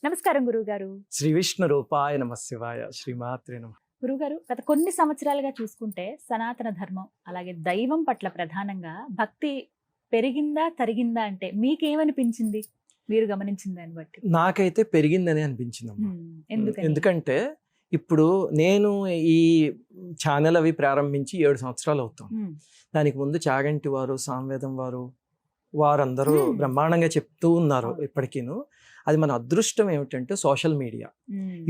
నమస్కారం గురువుగారు. శ్రీ విష్ణు రూపాయ నమ శివాయ శ్రీమాత్రే నమ. గురువుగారు, గత కొన్ని సంవత్సరాలుగా చూసుకుంటే సనాతన ధర్మం అలాగే దైవం పట్ల ప్రధానంగా భక్తి పెరిగిందా తరిగిందా అంటే మీకేమనిపించింది? మీరు గమనించిన దాన్ని బట్టి. నాకైతే పెరిగిందని అనిపించిందమ్మా. ఎందుకని? ఎందుకంటే ఇప్పుడు నేను ఈ ఛానల్ అవి ప్రారంభించి 7 సంవత్సరాలు అవుతాం. దానికి ముందు చాగంటి వారు, సామవేదం వారందరూ బ్రహ్మాండంగా చెప్తూ ఉన్నారు ఇప్పటికీను. అది మన అదృష్టం ఏమిటంటే సోషల్ మీడియా,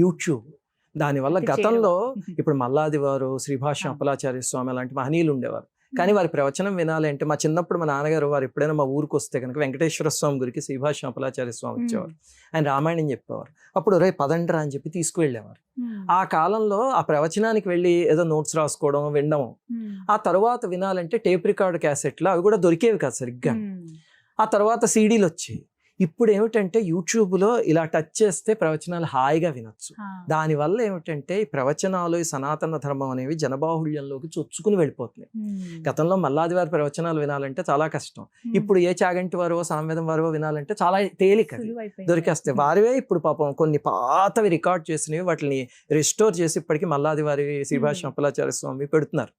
యూట్యూబ్. దానివల్ల గతంలో ఇప్పుడు మల్లాది వారు, శ్రీభాష్యం అప్పలాచార్య స్వామి అలాంటి మహనీయులు ఉండేవారు. కానీ వారి ప్రవచనం వినాలి అంటే మా చిన్నప్పుడు మా నాన్నగారు వారు ఎప్పుడైనా మా ఊరికి వస్తే కనుక వెంకటేశ్వర స్వామి గురికి శ్రీభాష్యం అప్పలాచార్య స్వామి వచ్చేవారు. ఆయన రామాయణం చెప్పేవారు. అప్పుడు రే పదండ్రా అని చెప్పి తీసుకువెళ్ళేవారు. ఆ కాలంలో ఆ ప్రవచనానికి వెళ్ళి ఏదో నోట్స్ రాసుకోవడం, వినడం. ఆ తర్వాత వినాలంటే టేప్ రికార్డ్ క్యాసెట్లు అవి కూడా దొరికేవి కాదు సరిగ్గా. ఆ తర్వాత సీడీలు వచ్చాయి. ఇప్పుడు ఏమిటంటే యూట్యూబ్లో ఇలా టచ్ చేస్తే ప్రవచనాలు హాయిగా వినొచ్చు. దానివల్ల ఏమిటంటే ఈ ప్రవచనాలు, ఈ సనాతన ధర్మం అనేవి జనబాహుళ్యంలోకి చొచ్చుకుని వెళ్ళిపోతున్నాయి. గతంలో మల్లాది వారి ప్రవచనాలు వినాలంటే చాలా కష్టం. ఇప్పుడు ఏ చాగంటి వారో, సామవేదం వారో వినాలంటే చాలా తేలిక, దొరికేస్తాయి. వారివే ఇప్పుడు పాపం కొన్ని పాతవి రికార్డ్ చేసినవి వాటిని రిస్టోర్ చేసి ఇప్పటికీ మల్లాది వారి, శ్రీభాష్యం అప్పలాచార్య స్వామి పెడుతున్నారు.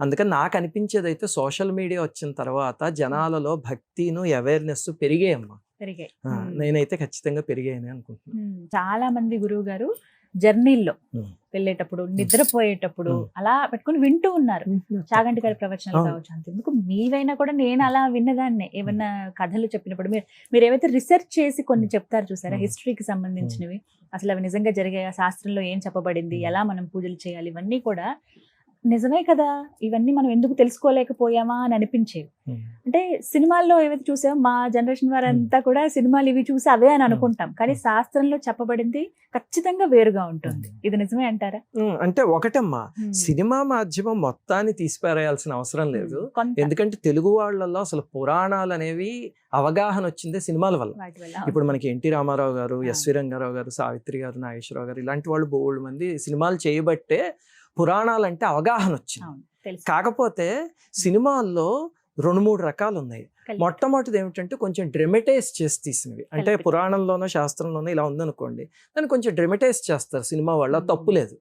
అందుకని నాకు అనిపించేది అయితే సోషల్ మీడియా వచ్చిన తర్వాత జనాలలో భక్తిను, అవేర్నెస్ పెరిగాయమ్మా. నేనైతే ఖచ్చితంగా పెరిగాయని అనుకుంటున్నాను. చాలా మంది గురువు గారు జర్నీల్లో వెళ్ళేటప్పుడు, నిద్రపోయేటప్పుడు అలా పెట్టుకుని వింటూ ఉన్నారు చాగంటి గారి ప్రవచనాలు కావచ్చు. అంతెందుకు మీవైనా కూడా నేను అలా విన్నదాన్నే. ఏమన్నా కథలు చెప్పినప్పుడు మీరు ఏవైతే రీసెర్చ్ చేసి కొన్ని చెప్తారు చూసారా, హిస్టరీకి సంబంధించినవి, అసలు అవి నిజంగా జరిగాయా, శాస్త్రంలో ఏం చెప్పబడింది, ఎలా మనం పూజలు చేయాలి, ఇవన్నీ కూడా నిజమే కదా, ఇవన్నీ మనం ఎందుకు తెలుసుకోలేకపోయామా అని అనిపించేవి. అంటే సినిమాల్లో ఏవైతే చూసామో మా జనరేషన్ వారంతా కూడా సినిమాలు ఇవి చూసి అవే అని అనుకుంటాం. కానీ శాస్త్రంలో చెప్పబడింది ఖచ్చితంగా వేరుగా ఉంటుంది. ఇది నిజమే అంటారా? అంటే ఒకటమ్మా, సినిమా మాధ్యమం మొత్తాన్ని తీసిపారేయాల్సిన అవసరం లేదు. ఎందుకంటే తెలుగు వాళ్ళల్లో అసలు పురాణాలు అనేవి అవగాహన వచ్చిందే సినిమాల వల్ల. ఇప్పుడు మనకి ఎన్టీ రామారావు గారు, ఎస్వి రంగారావు గారు, సావిత్రి గారు, నాగేశ్వరరావు గారు ఇలాంటి వాళ్ళు బోల్డ్ మంది సినిమాలు చేయబట్టే పురాణాలు అంటే అవగాహన వచ్చింది. కాకపోతే సినిమాల్లో 2-3 రకాలు ఉన్నాయి. మొట్టమొదటిది ఏమిటంటే కొంచెం డ్రమటైజ్ చేసి తీసినవి. అంటే పురాణంలోనో శాస్త్రంలోనో ఇలా ఉందనుకోండి, దాన్ని కొంచెం డ్రమటైజ్ చేస్తారు సినిమా వాళ్ళ, తప్పు లేదు.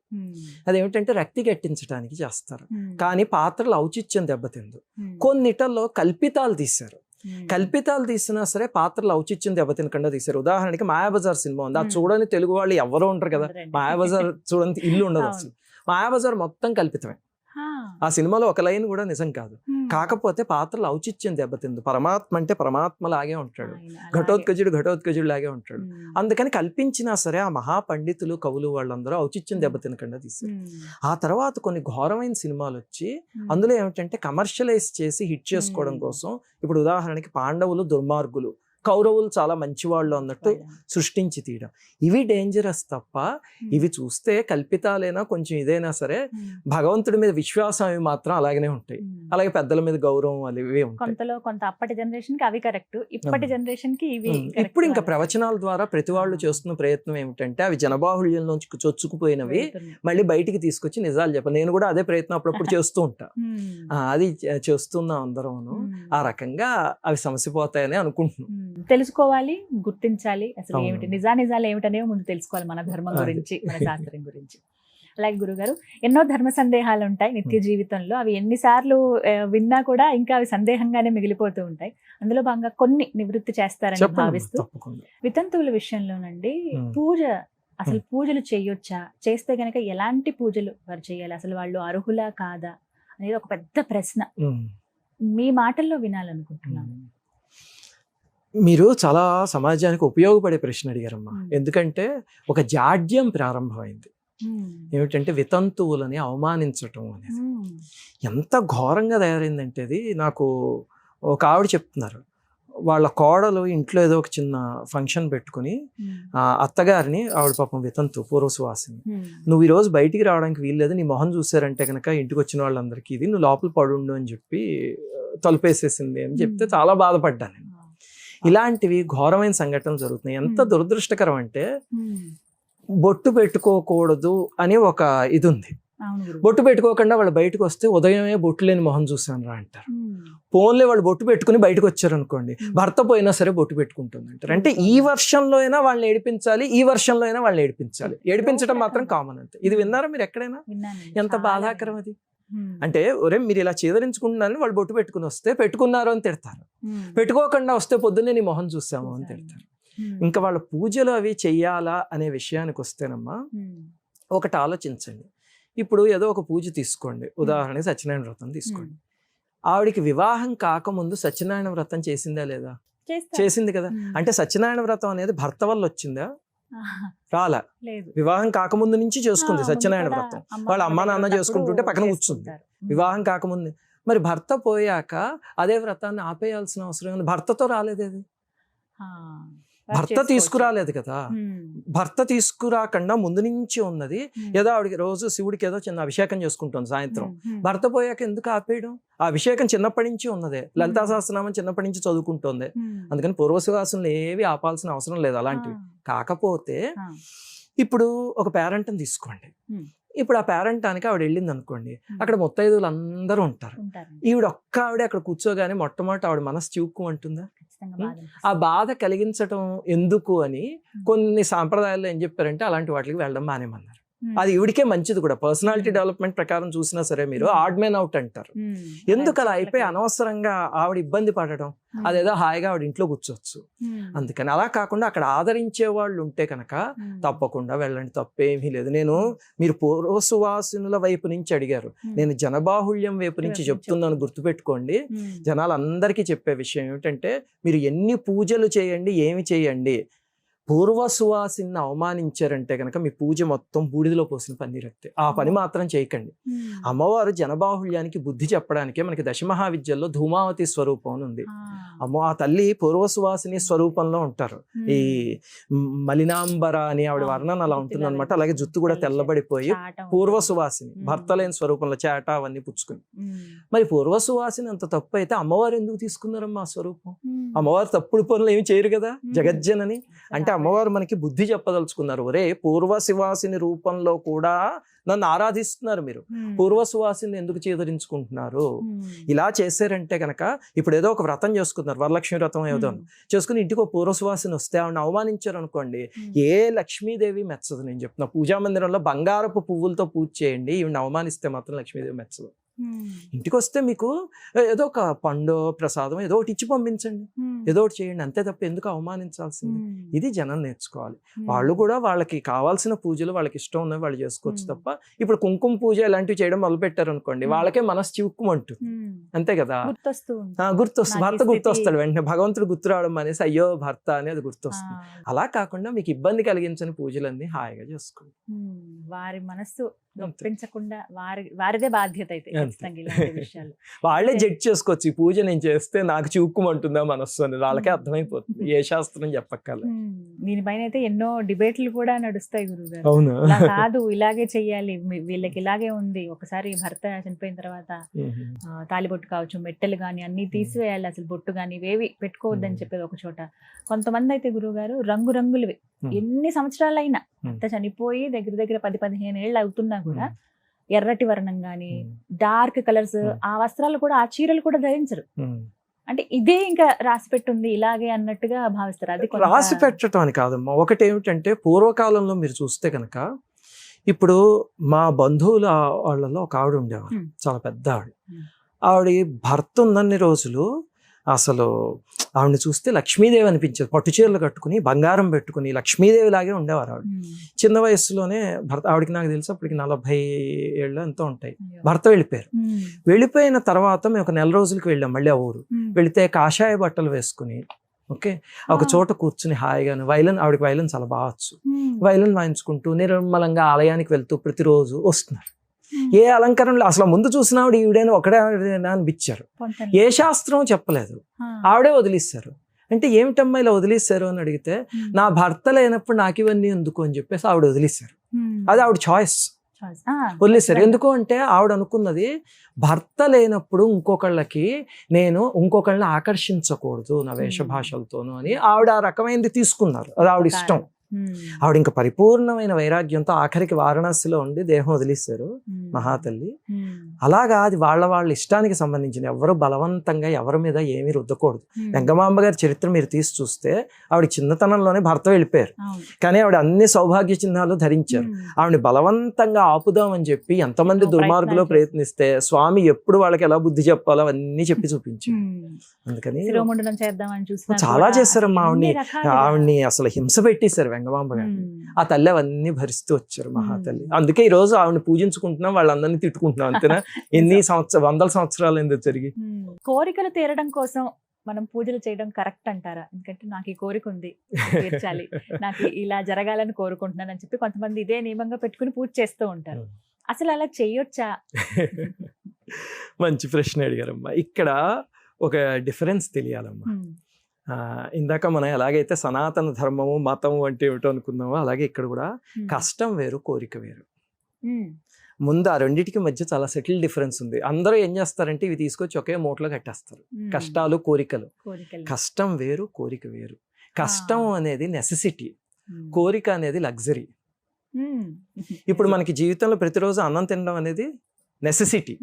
అదేమిటంటే రక్తి గట్టించడానికి చేస్తారు. కానీ పాత్రలు ఔచిత్యం దెబ్బతిందు. కొన్నిటల్లో కల్పితాలు తీశారు. కల్పితాలు తీసినా సరే పాత్రలు ఔచిత్యం దెబ్బతినకుండా తీశారు. ఉదాహరణకి మాయాబజార్ సినిమా ఉంది, అది చూడని తెలుగు వాళ్ళు ఎవరో ఉంటారు కదా. మాయాబజార్ చూడని ఇల్లు ఉండదు అసలు. మాయాబజార్ మొత్తం కల్పితమే. ఆ సినిమాలో ఒక లైన్ కూడా నిజం కాదు. కాకపోతే పాత్రలు ఔచిత్యం దెబ్బతింది. పరమాత్మ అంటే పరమాత్మ లాగే ఉంటాడు, ఘటోత్కజుడు లాగే ఉంటాడు. అందుకని కల్పించినా సరే ఆ మహాపండితులు, కవులు వాళ్ళందరూ ఔచిత్యం దెబ్బతినకుండా తీశారు. ఆ తర్వాత కొన్ని ఘోరమైన సినిమాలు వచ్చి అందులో ఏమిటంటే కమర్షియలైజ్ చేసి హిట్ చేసుకోవడం కోసం, ఇప్పుడు ఉదాహరణకి పాండవులు దుర్మార్గులు, కౌరవులు చాలా మంచివాళ్ళు అన్నట్టు సృష్టించి తీయడం, ఇవి డేంజరస్ తప్ప ఇవి చూస్తే కల్పితాలైనా కొంచెం ఇదైనా సరే భగవంతుడి మీద విశ్వాసం అవి మాత్రం అలాగనే ఉంటాయి. అలాగే పెద్దల మీద గౌరవం అవి ఉంటాయి. కొంత అప్పటి జనరేషన్ కి అవి కరెక్ట్, ఇప్పటి జనరేషన్ కి ఇవి. ఇప్పుడు ఇంకా ప్రవచనాల ద్వారా ప్రతి వాళ్ళు చేస్తున్న ప్రయత్నం ఏమిటంటే అవి జనబాహుళ్యంలోంచి చొచ్చుకుపోయినవి మళ్ళీ బయటికి తీసుకొచ్చి నిజాలు చెప్పాలి. నేను కూడా అదే ప్రయత్నం అప్పుడప్పుడు చేస్తూ ఉంటా. అది చేస్తున్నాం అందరం. ఆ రకంగా అవి సమసిపోతాయని అనుకుంటున్నాం. తెలుసుకోవాలి, గుర్తించాలి, అసలు ఏమిటి నిజాలు ఏమిటనేవి ముందు తెలుసుకోవాలి, మన ధర్మం గురించి, మన శాస్త్రం గురించి. అలాగే గురుగారు, ఎన్నో ధర్మ సందేహాలు ఉంటాయి నిత్య జీవితంలో. అవి ఎన్నిసార్లు విన్నా కూడా ఇంకా అవి సందేహంగానే మిగిలిపోతూ ఉంటాయి. అందులో భాగంగా కొన్ని నివృత్తి చేస్తారని భావిస్తూ, వితంతువుల విషయంలోనండి పూజ, అసలు పూజలు చేయొచ్చా, చేస్తే గనక ఎలాంటి పూజలు వారు చేయాలి, అసలు వాళ్ళు అర్హులా కాదా అనేది ఒక పెద్ద ప్రశ్న. మీ మాటల్లో వినాలనుకుంటున్నాను. మీరు చాలా సమాజానికి ఉపయోగపడే ప్రశ్న అడిగారమ్మా. ఎందుకంటే ఒక జాడ్యం ప్రారంభమైంది. ఏమిటంటే వితంతువులని అవమానించటం అనేది ఎంత ఘోరంగా తయారైందంటే, అది నాకు ఒక ఆవిడ చెప్తున్నారు. వాళ్ళ కోడలు ఇంట్లో ఏదో ఒక చిన్న ఫంక్షన్ పెట్టుకుని అత్తగారిని, ఆవిడ పాపం వితంతు పూర్వసువాసిని, నువ్వు ఈరోజు బయటికి రావడానికి వీల్లేదు, నీ మొహం చూసారంటే కనుక ఇంటికి వచ్చిన వాళ్ళందరికీ ఇది నువ్వు లోపల పడుండు అని చెప్పి తలుపేసేసింది అని చెప్తే చాలా బాధపడ్డాను నేను. ఇలాంటివి ఘోరమైన సంఘటనలు జరుగుతున్నాయి. ఎంత దురదృష్టకరం అంటే బొట్టు పెట్టుకోకూడదు అని ఒక ఇది ఉంది. బొట్టు పెట్టుకోకుండా వాళ్ళు బయటకు వస్తే ఉదయమే బొట్టు లేని మొహం చూసాను రా అంటారు. ఫోన్లే వాళ్ళు బొట్టు పెట్టుకుని బయటకు వచ్చారు అనుకోండి, భర్త పోయినా సరే బొట్టు పెట్టుకుంటుంది అంటారు. అంటే ఈ వర్షంలో అయినా వాళ్ళని ఏడిపించాలి, ఈ వర్షంలో అయినా వాళ్ళని ఏడిపించాలి. ఏడిపించడం మాత్రం కామన్ అంతే. ఇది విన్నారా మీరు ఎక్కడైనా? ఎంత బాధాకరం అది. అంటే ఒరే మీరు ఇలా చేదరించుకుంటున్నారని వాళ్ళు బొట్టు పెట్టుకుని వస్తే పెట్టుకున్నారు అని తిడతారు, పెట్టుకోకుండా వస్తే పొద్దున్నే నీ మొహం చూసాము అని తిడతారు. ఇంకా వాళ్ళ పూజలు అవి చెయ్యాలా అనే విషయానికి వస్తేనమ్మా ఒకటి ఆలోచించండి. ఇప్పుడు ఏదో ఒక పూజ తీసుకోండి, ఉదాహరణకి సత్యనారాయణ వ్రతం తీసుకోండి. ఆవిడికి వివాహం కాకముందు సత్యనారాయణ వ్రతం చేసిందా లేదా? చేసింది కదా. అంటే సత్యనారాయణ వ్రతం అనేది భర్త వల్ల వచ్చిందా? రాలా. వివాహం కాకముందు నుంచి చేసుకుంది సత్యనారాయణ వ్రతం. వాళ్ళ అమ్మా నాన్న చేసుకుంటుంటే పక్కన కూర్చుంది వివాహం కాకముందు. మరి భర్త పోయాక అదే వ్రతాన్ని ఆపేయాల్సిన అవసరం ఉంది. భర్తతో రాలేదేది, భర్త తీసుకురాలేదు కదా. భర్త తీసుకురాకుండా ముందు నుంచి ఉన్నది. ఏదో ఆవిడకి రోజు శివుడికి ఏదో చిన్న అభిషేకం చేసుకుంటుంది సాయంత్రం. భర్త పోయాక ఎందుకు ఆపేయడం? ఆ అభిషేకం చిన్నప్పటి నుంచి ఉన్నదే. లలితా సహస్రనామం చిన్నప్పటి నుంచి చదువుకుంటుంది. అందుకని పూర్వసువాసనలు ఏవి ఆపాల్సిన అవసరం లేదు అలాంటివి. కాకపోతే ఇప్పుడు ఒక పేరెంట్ని తీసుకోండి. ఇప్పుడు ఆ పేరెంటానికి ఆవిడ వెళ్ళింది అనుకోండి, అక్కడ ముత్తైదువులు అందరూ ఉంటారు. ఈవిడ ఒక్క ఆవిడే అక్కడ కూర్చోగానే మొట్టమొదటి ఆవిడ మనసు చివుక్కు అంటుందా? ఆ బాధ కలిగించటం ఎందుకు అని కొన్ని సాంప్రదాయాల్లో ఏం చెప్పారంటే అలాంటి వాటికి వెళ్ళడం మానేమన్నారు. అది ఈవిడికే మంచిది కూడా. పర్సనాలిటీ డెవలప్మెంట్ ప్రకారం చూసినా సరే మీరు ఆడ్ మ్యాన్ అవుట్ అంటారు. ఎందుకు అలా అయిపోయి అనవసరంగా ఆవిడ ఇబ్బంది పడటం? అదేదో హాయిగా ఆవిడ ఇంట్లో కూర్చోవచ్చు. అందుకని అలా కాకుండా అక్కడ ఆదరించే వాళ్ళు ఉంటే కనుక తప్పకుండా వెళ్ళండి, తప్పేమీ లేదు. నేను మీరు పూర్వసువాసినుల వైపు నుంచి అడిగారు, నేను జనబాహుళ్యం వైపు నుంచి చెప్తున్నాను, గుర్తుపెట్టుకోండి. జనాలందరికీ చెప్పే విషయం ఏమిటంటే మీరు ఎన్ని పూజలు చేయండి, ఏమి చేయండి, పూర్వసువాసిని అవమానించారంటే కనుక మీ పూజ మొత్తం బూడిదలో పోసిన పన్నీరత్తే. ఆ పని మాత్రం చేయకండి. అమ్మవారు జనబాహుళ్యానికి బుద్ధి చెప్పడానికే మనకి దశమహావిద్యల్లో ధూమావతి స్వరూపం అని ఉంది. ఆ తల్లి పూర్వసువాసిని స్వరూపంలో ఉంటారు. ఈ మలినాంబర అని ఆవిడ వర్ణన అలా ఉంటుంది అనమాట. అలాగే జుత్తు కూడా తెల్లబడిపోయి పూర్వసువాసిని, భర్త లేని స్వరూపంలో చేట అవన్నీ పుచ్చుకుని. మరి పూర్వసువాసిని అంత తప్పు అయితే అమ్మవారు ఎందుకు తీసుకున్నారమ్మా ఆ స్వరూపం? అమ్మవారు తప్పుడు పనులు ఏమి చేయరు కదా జగజ్జనని. అంటే అమ్మవారు మనకి బుద్ధి చెప్పదలుచుకున్నారు. ఒరే పూర్వశివాసిని రూపంలో కూడా నన్ను ఆరాధిస్తున్నారు, మీరు పూర్వసువాసిని ఎందుకు చేదరించుకుంటున్నారు? ఇలా చేశారంటే కనుక ఇప్పుడు ఏదో ఒక వ్రతం చేసుకున్నారు, వరలక్ష్మి వ్రతం ఏదో చేసుకుని ఇంటికి ఒక పూర్వసువాసిని వస్తే ఆవిడని అవమానించారు అనుకోండి, ఏ లక్ష్మీదేవి మెచ్చదు. నేను చెప్తున్నా, పూజా మందిరంలో బంగారపు పువ్వులతో పూజ చేయండి, ఈవిని అవమానిస్తే మాత్రం లక్ష్మీదేవి మెచ్చదు. ఇంటికి వస్తే మీకు ఏదో ఒక పండు ప్రసాదం ఏదో ఒకటి ఇచ్చి పంపించండి, ఏదో ఒకటి చేయండి, అంతే తప్ప ఎందుకు అవమానించాల్సింది? ఇది జనం నేర్చుకోవాలి. వాళ్ళు కూడా వాళ్ళకి కావాల్సిన పూజలు వాళ్ళకి ఇష్టం ఉన్నవి వాళ్ళు చేసుకోవచ్చు తప్ప ఇప్పుడు కుంకుమ పూజ ఇలాంటివి చేయడం మొదలు పెట్టారు అనుకోండి, వాళ్ళకే మనసు చివుక్కుమంటుంది. అంతే కదా, గుర్తొస్తుంది, భర్త గుర్తొస్తాడు వెంటనే. భగవంతుడు గుర్తు రావడం అనేసి అయ్యో భర్త అనేది గుర్తొస్తుంది. అలా కాకుండా మీకు ఇబ్బంది కలిగించని పూజలన్నీ హాయిగా చేసుకోండి. వారి మనస్సు నొప్పించకుండా వారిదే బాధ్యత అయితే వాళ్ళే జడ్జ్ చేసుకోవచ్చు. ఈ పూజ నేను చేస్తే నాకు చివుక్కుమంటుందా మనస్సు అని వాళ్ళకే అర్థమైపోతుంది, ఏ శాస్త్రం చెప్పక్కర్లే. దీనిపైన అయితే ఎన్నో డిబేట్లు కూడా నడుస్తాయి గురుగారు. అవును, కాదు ఇలాగే చెయ్యాలి, వీళ్ళకి ఇలాగే ఉంది. ఒకసారి భర్త చనిపోయిన తర్వాత తాలిబొట్టు కావచ్చు, మెట్టెలు గాని అన్ని తీసివేయాలి, అసలు బొట్టు గాని ఇవేవి పెట్టుకోవద్దని చెప్పేది ఒక చోట. కొంతమంది అయితే గురువుగారు రంగురంగులవి ఎన్ని సంవత్సరాలైనా, భర్త చనిపోయి దగ్గర దగ్గర 10-15 ఏళ్ళు అవుతున్నా కూడా ఎర్రటి వర్ణం గాని డార్క్ కలర్స్ ఆ వస్త్రాలు కూడా, ఆ చీరలు కూడా ధరించరు. అంటే ఇదే ఇంకా రాసి పెట్టుంది ఇలాగే అన్నట్టుగా భావిస్తారు. అది రాసి పెట్టడం అని కాదమ్మా. ఒకటి ఏమిటంటే పూర్వకాలంలో మీరు చూస్తే కనుక, ఇప్పుడు మా బంధువుల వాళ్ళలో ఒక ఆవిడ ఉండేవారు, చాలా పెద్ద ఆవిడ భర్త ఉన్నన్ని రోజులు అసలు ఆవిడని చూస్తే లక్ష్మీదేవి అనిపించేది. పట్టు చీరలు కట్టుకుని బంగారం పెట్టుకుని లక్ష్మీదేవి లాగే ఉండేవారు ఆవిడ. చిన్న వయసులోనే భర్త, ఆవిడకి నాకు తెలిసి అప్పటికి 40 ఏళ్ళు ఎంతో ఉంటాయి, భర్త వెళ్ళిపోయారు. వెళ్ళిపోయిన తర్వాత మేము ఒక 4 రోజులకి వెళ్ళాం మళ్ళీ ఆ ఊరు. వెళితే కాషాయ బట్టలు వేసుకుని ఒక చోట కూర్చుని హాయిగాను వైలన్, ఆవిడకి వైలన్ చాలా బాగా వచ్చు, వైలన్ వాయించుకుంటూ నిర్మలంగా ఆలయానికి వెళ్తూ ప్రతిరోజు వస్తున్నారు. ఏ అలంకరణలో అసలు ముందు చూసిన ఆవిడ ఈవిడైనా ఒకడే అనిపించారు. ఏ శాస్త్రం చెప్పలేదు, ఆవిడే వదిలేశారు. అంటే ఏమిటమ్మా ఇలా వదిలేశారు అని అడిగితే, నా భర్త లేనప్పుడు నాకు ఇవన్నీ ఎందుకు అని చెప్పేసి ఆవిడ వదిలేశారు. అది ఆవిడ చాయిస్, వదిలేశారు. ఎందుకు అంటే ఆవిడ అనుకున్నది, భర్త లేనప్పుడు ఇంకొకళ్ళని ఆకర్షించకూడదు నా వేషభాషలతోనూ అని ఆవిడ ఆ రకమైనది తీసుకున్నారు. అది ఆవిడ ఇష్టం. ఆవిడ ఇంకా పరిపూర్ణమైన వైరాగ్యంతో ఆఖరికి వారణాసిలో ఉండి దేహం వదిలేశారు మహాతల్లి. అలాగా అది వాళ్ళ ఇష్టానికి సంబంధించిన, ఎవరు బలవంతంగా ఎవరి మీద ఏమీ రుద్దకూడదు. వెంగమాంబ గారి చరిత్ర మీరు తీసి చూస్తే ఆవిడ చిన్నతనంలోనే భర్త వెళ్ళిపోయారు, కానీ ఆవిడ అన్ని సౌభాగ్య చిహ్నాలు ధరించారు. ఆవిడని బలవంతంగా ఆపుదామని చెప్పి ఎంతమంది దుర్మార్గులో ప్రయత్నిస్తే స్వామి ఎప్పుడు వాళ్ళకి ఎలా బుద్ధి చెప్పాలో అవన్నీ చెప్పి చూపించారు. అందుకని చాలా చేశారమ్మా. ఆవిడ్ని అసలు హింస పెట్టేశారు వెంగమాంబ గారిని. ఆ తల్లి అవన్నీ భరిస్తూ వచ్చారు మహాతల్లి. అందుకే ఈ రోజు ఆవిడని పూజించుకుంటున్నాం, వాళ్ళందరినీ తిట్టుకుంటున్నాం. అంతేనా? ఎన్ని వందల సంవత్సరాలు ఎందుకు జరిగి. కోరికలు తీరడం కోసం మనం పూజలు చేయడం కరెక్ట్ అంటారా? ఎందుకంటే నాకు ఈ కోరిక ఉంది, తీర్చాలి, నాకు ఇలా జరగాలని కోరుకుంటున్నాను అని చెప్పి కొంతమంది ఇదే నియమంగా పెట్టుకుని పూజ చేస్తూ ఉంటారు. అసలు అలా చేయొచ్చా? మంచి ప్రశ్న అడిగారమ్మా. ఇక్కడ ఒక డిఫరెన్స్ తెలియాలమ్మా. ఇందాక మనం ఎలాగైతే సనాతన ధర్మము మతము అంటే ఏమిటో అనుకున్నామో, అలాగే ఇక్కడ కూడా కష్టం వేరు కోరిక వేరు. ముందు ఆ రెండింటికి మధ్య చాలా సెటిల్ డిఫరెన్స్ ఉంది. అందరూ ఏం చేస్తారంటే ఇవి తీసుకొచ్చి ఒకే మూటలో కట్టేస్తారు, కష్టాలు కోరికలు. కష్టం వేరు కోరిక వేరు. కష్టం అనేది నెసెసిటీ, కోరిక అనేది లగ్జరీ. ఇప్పుడు మనకి జీవితంలో ప్రతిరోజు అన్నం తినడం అనేది నెసెసిటీ.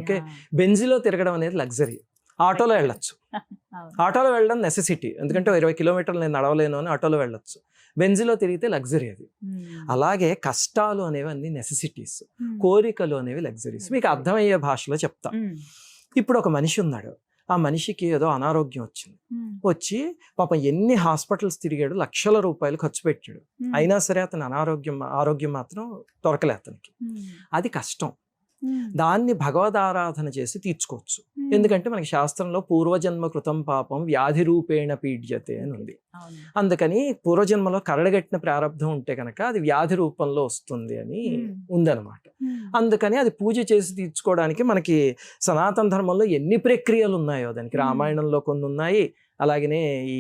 ఓకే, బెంజిలో తిరగడం అనేది లగ్జరీ. ఆటోలో వెళ్ళొచ్చు, ఆటోలో వెళ్ళడం నెసెసిటీ, ఎందుకంటే 20 కిలోమీటర్లు నేను నడవలేను అని ఆటోలో వెళ్ళొచ్చు. బెంజిలో తిరిగితే లగ్జరీ అది. అలాగే కష్టాలు అనేవి అన్ని నెసెసిటీస్, కోరికలు అనేవి లగ్జరీస్. మీకు అర్థమయ్యే భాషలో చెప్తా. ఇప్పుడు ఒక మనిషి ఉన్నాడు, ఆ మనిషికి ఏదో అనారోగ్యం వచ్చింది. వచ్చి పాపం ఎన్ని హాస్పిటల్స్ తిరిగాడు, లక్షల రూపాయలు ఖర్చు పెట్టాడు. అయినా సరే అతని ఆరోగ్యం మాత్రం దొరకలే అతనికి. అది కష్టం. దాన్ని భగవద్ ఆరాధన చేసి తీర్చుకోవచ్చు. ఎందుకంటే మనకి శాస్త్రంలో పూర్వజన్మ కృతం పాపం వ్యాధి రూపేణ పీడ్యతే అని ఉంది. అందుకని పూర్వజన్మలో కరడగట్టిన ప్రారంధం ఉంటే కనుక అది వ్యాధి రూపంలో వస్తుంది అని ఉందన్నమాట. అందుకని అది పూజ చేసి తీర్చుకోవడానికి మనకి సనాతన ధర్మంలో ఎన్ని ప్రక్రియలు ఉన్నాయో, దానికి రామాయణంలో కొన్ని ఉన్నాయి, అలాగనే ఈ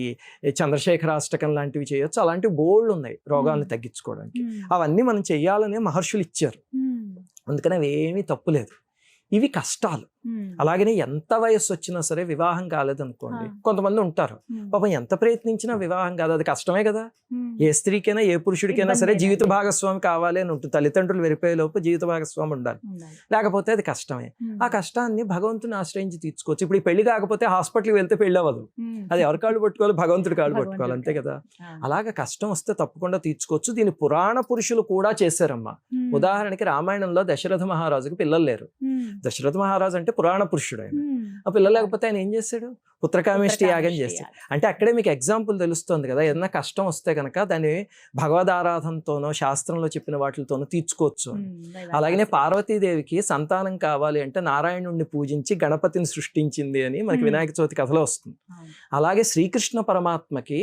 చంద్రశేఖరాష్టకం లాంటివి చేయొచ్చు. అలాంటివి బోల్డ్ ఉన్నాయి రోగాలను తగ్గించుకోవడానికి. అవన్నీ మనం చెయ్యాలనే మహర్షులు ఇచ్చారు, అందుకని అవి ఏమీ తప్పులేదు. ఇవి కష్టాలు. అలాగనే ఎంత వయస్సు వచ్చినా సరే వివాహం కాలేదనుకోండి, కొంతమంది ఉంటారు పాపం ఎంత ప్రయత్నించినా వివాహం కాదు, అది కష్టమే కదా. ఏ స్త్రీకైనా ఏ పురుషుడికైనా సరే జీవిత భాగస్వామి కావాలి అని ఉంటుంది. తల్లిదండ్రులు వెరిపోయే లోపు జీవిత భాగస్వామి ఉండాలి, లేకపోతే అది కష్టమే. ఆ కష్టాన్ని భగవంతుని ఆశ్రయించి తీర్చుకోవచ్చు. ఇప్పుడు ఈ పెళ్లి కాకపోతే హాస్పిటల్కి వెళ్తే పెళ్లి అవ్వదు, అది ఎవరి కాళ్ళు పట్టుకోవాలి, భగవంతుడి కాళ్ళు పట్టుకోవాలి, అంతే కదా. అలాగే కష్టం వస్తే తప్పకుండా తీర్చుకోవచ్చు. దీన్ని పురాణ పురుషులు కూడా చేశారమ్మా. ఉదాహరణకి రామాయణంలో దశరథ మహారాజుకి పిల్లలు లేరు. దశరథ మహారాజు అంటే పురాణ పురుషుడు. ఆయన ఆ పిల్లలు లేకపోతే ఆయన ఏం చేశాడు? పుత్రకామేష్టి యాగం చేశాడు. అంటే అక్కడే మీకు ఎగ్జాంపుల్ తెలుస్తుంది కదా, ఏదైనా కష్టం వస్తే కనుక దాన్ని భగవద్ ఆరాధనతోనో శాస్త్రంలో చెప్పిన వాటితోనో తీర్చుకోవచ్చు. అలాగనే పార్వతీదేవికి సంతానం కావాలి అంటే నారాయణుడిని పూజించి గణపతిని సృష్టించింది అని మనకి వినాయక చవితి కథలో వస్తుంది. అలాగే శ్రీకృష్ణ పరమాత్మకి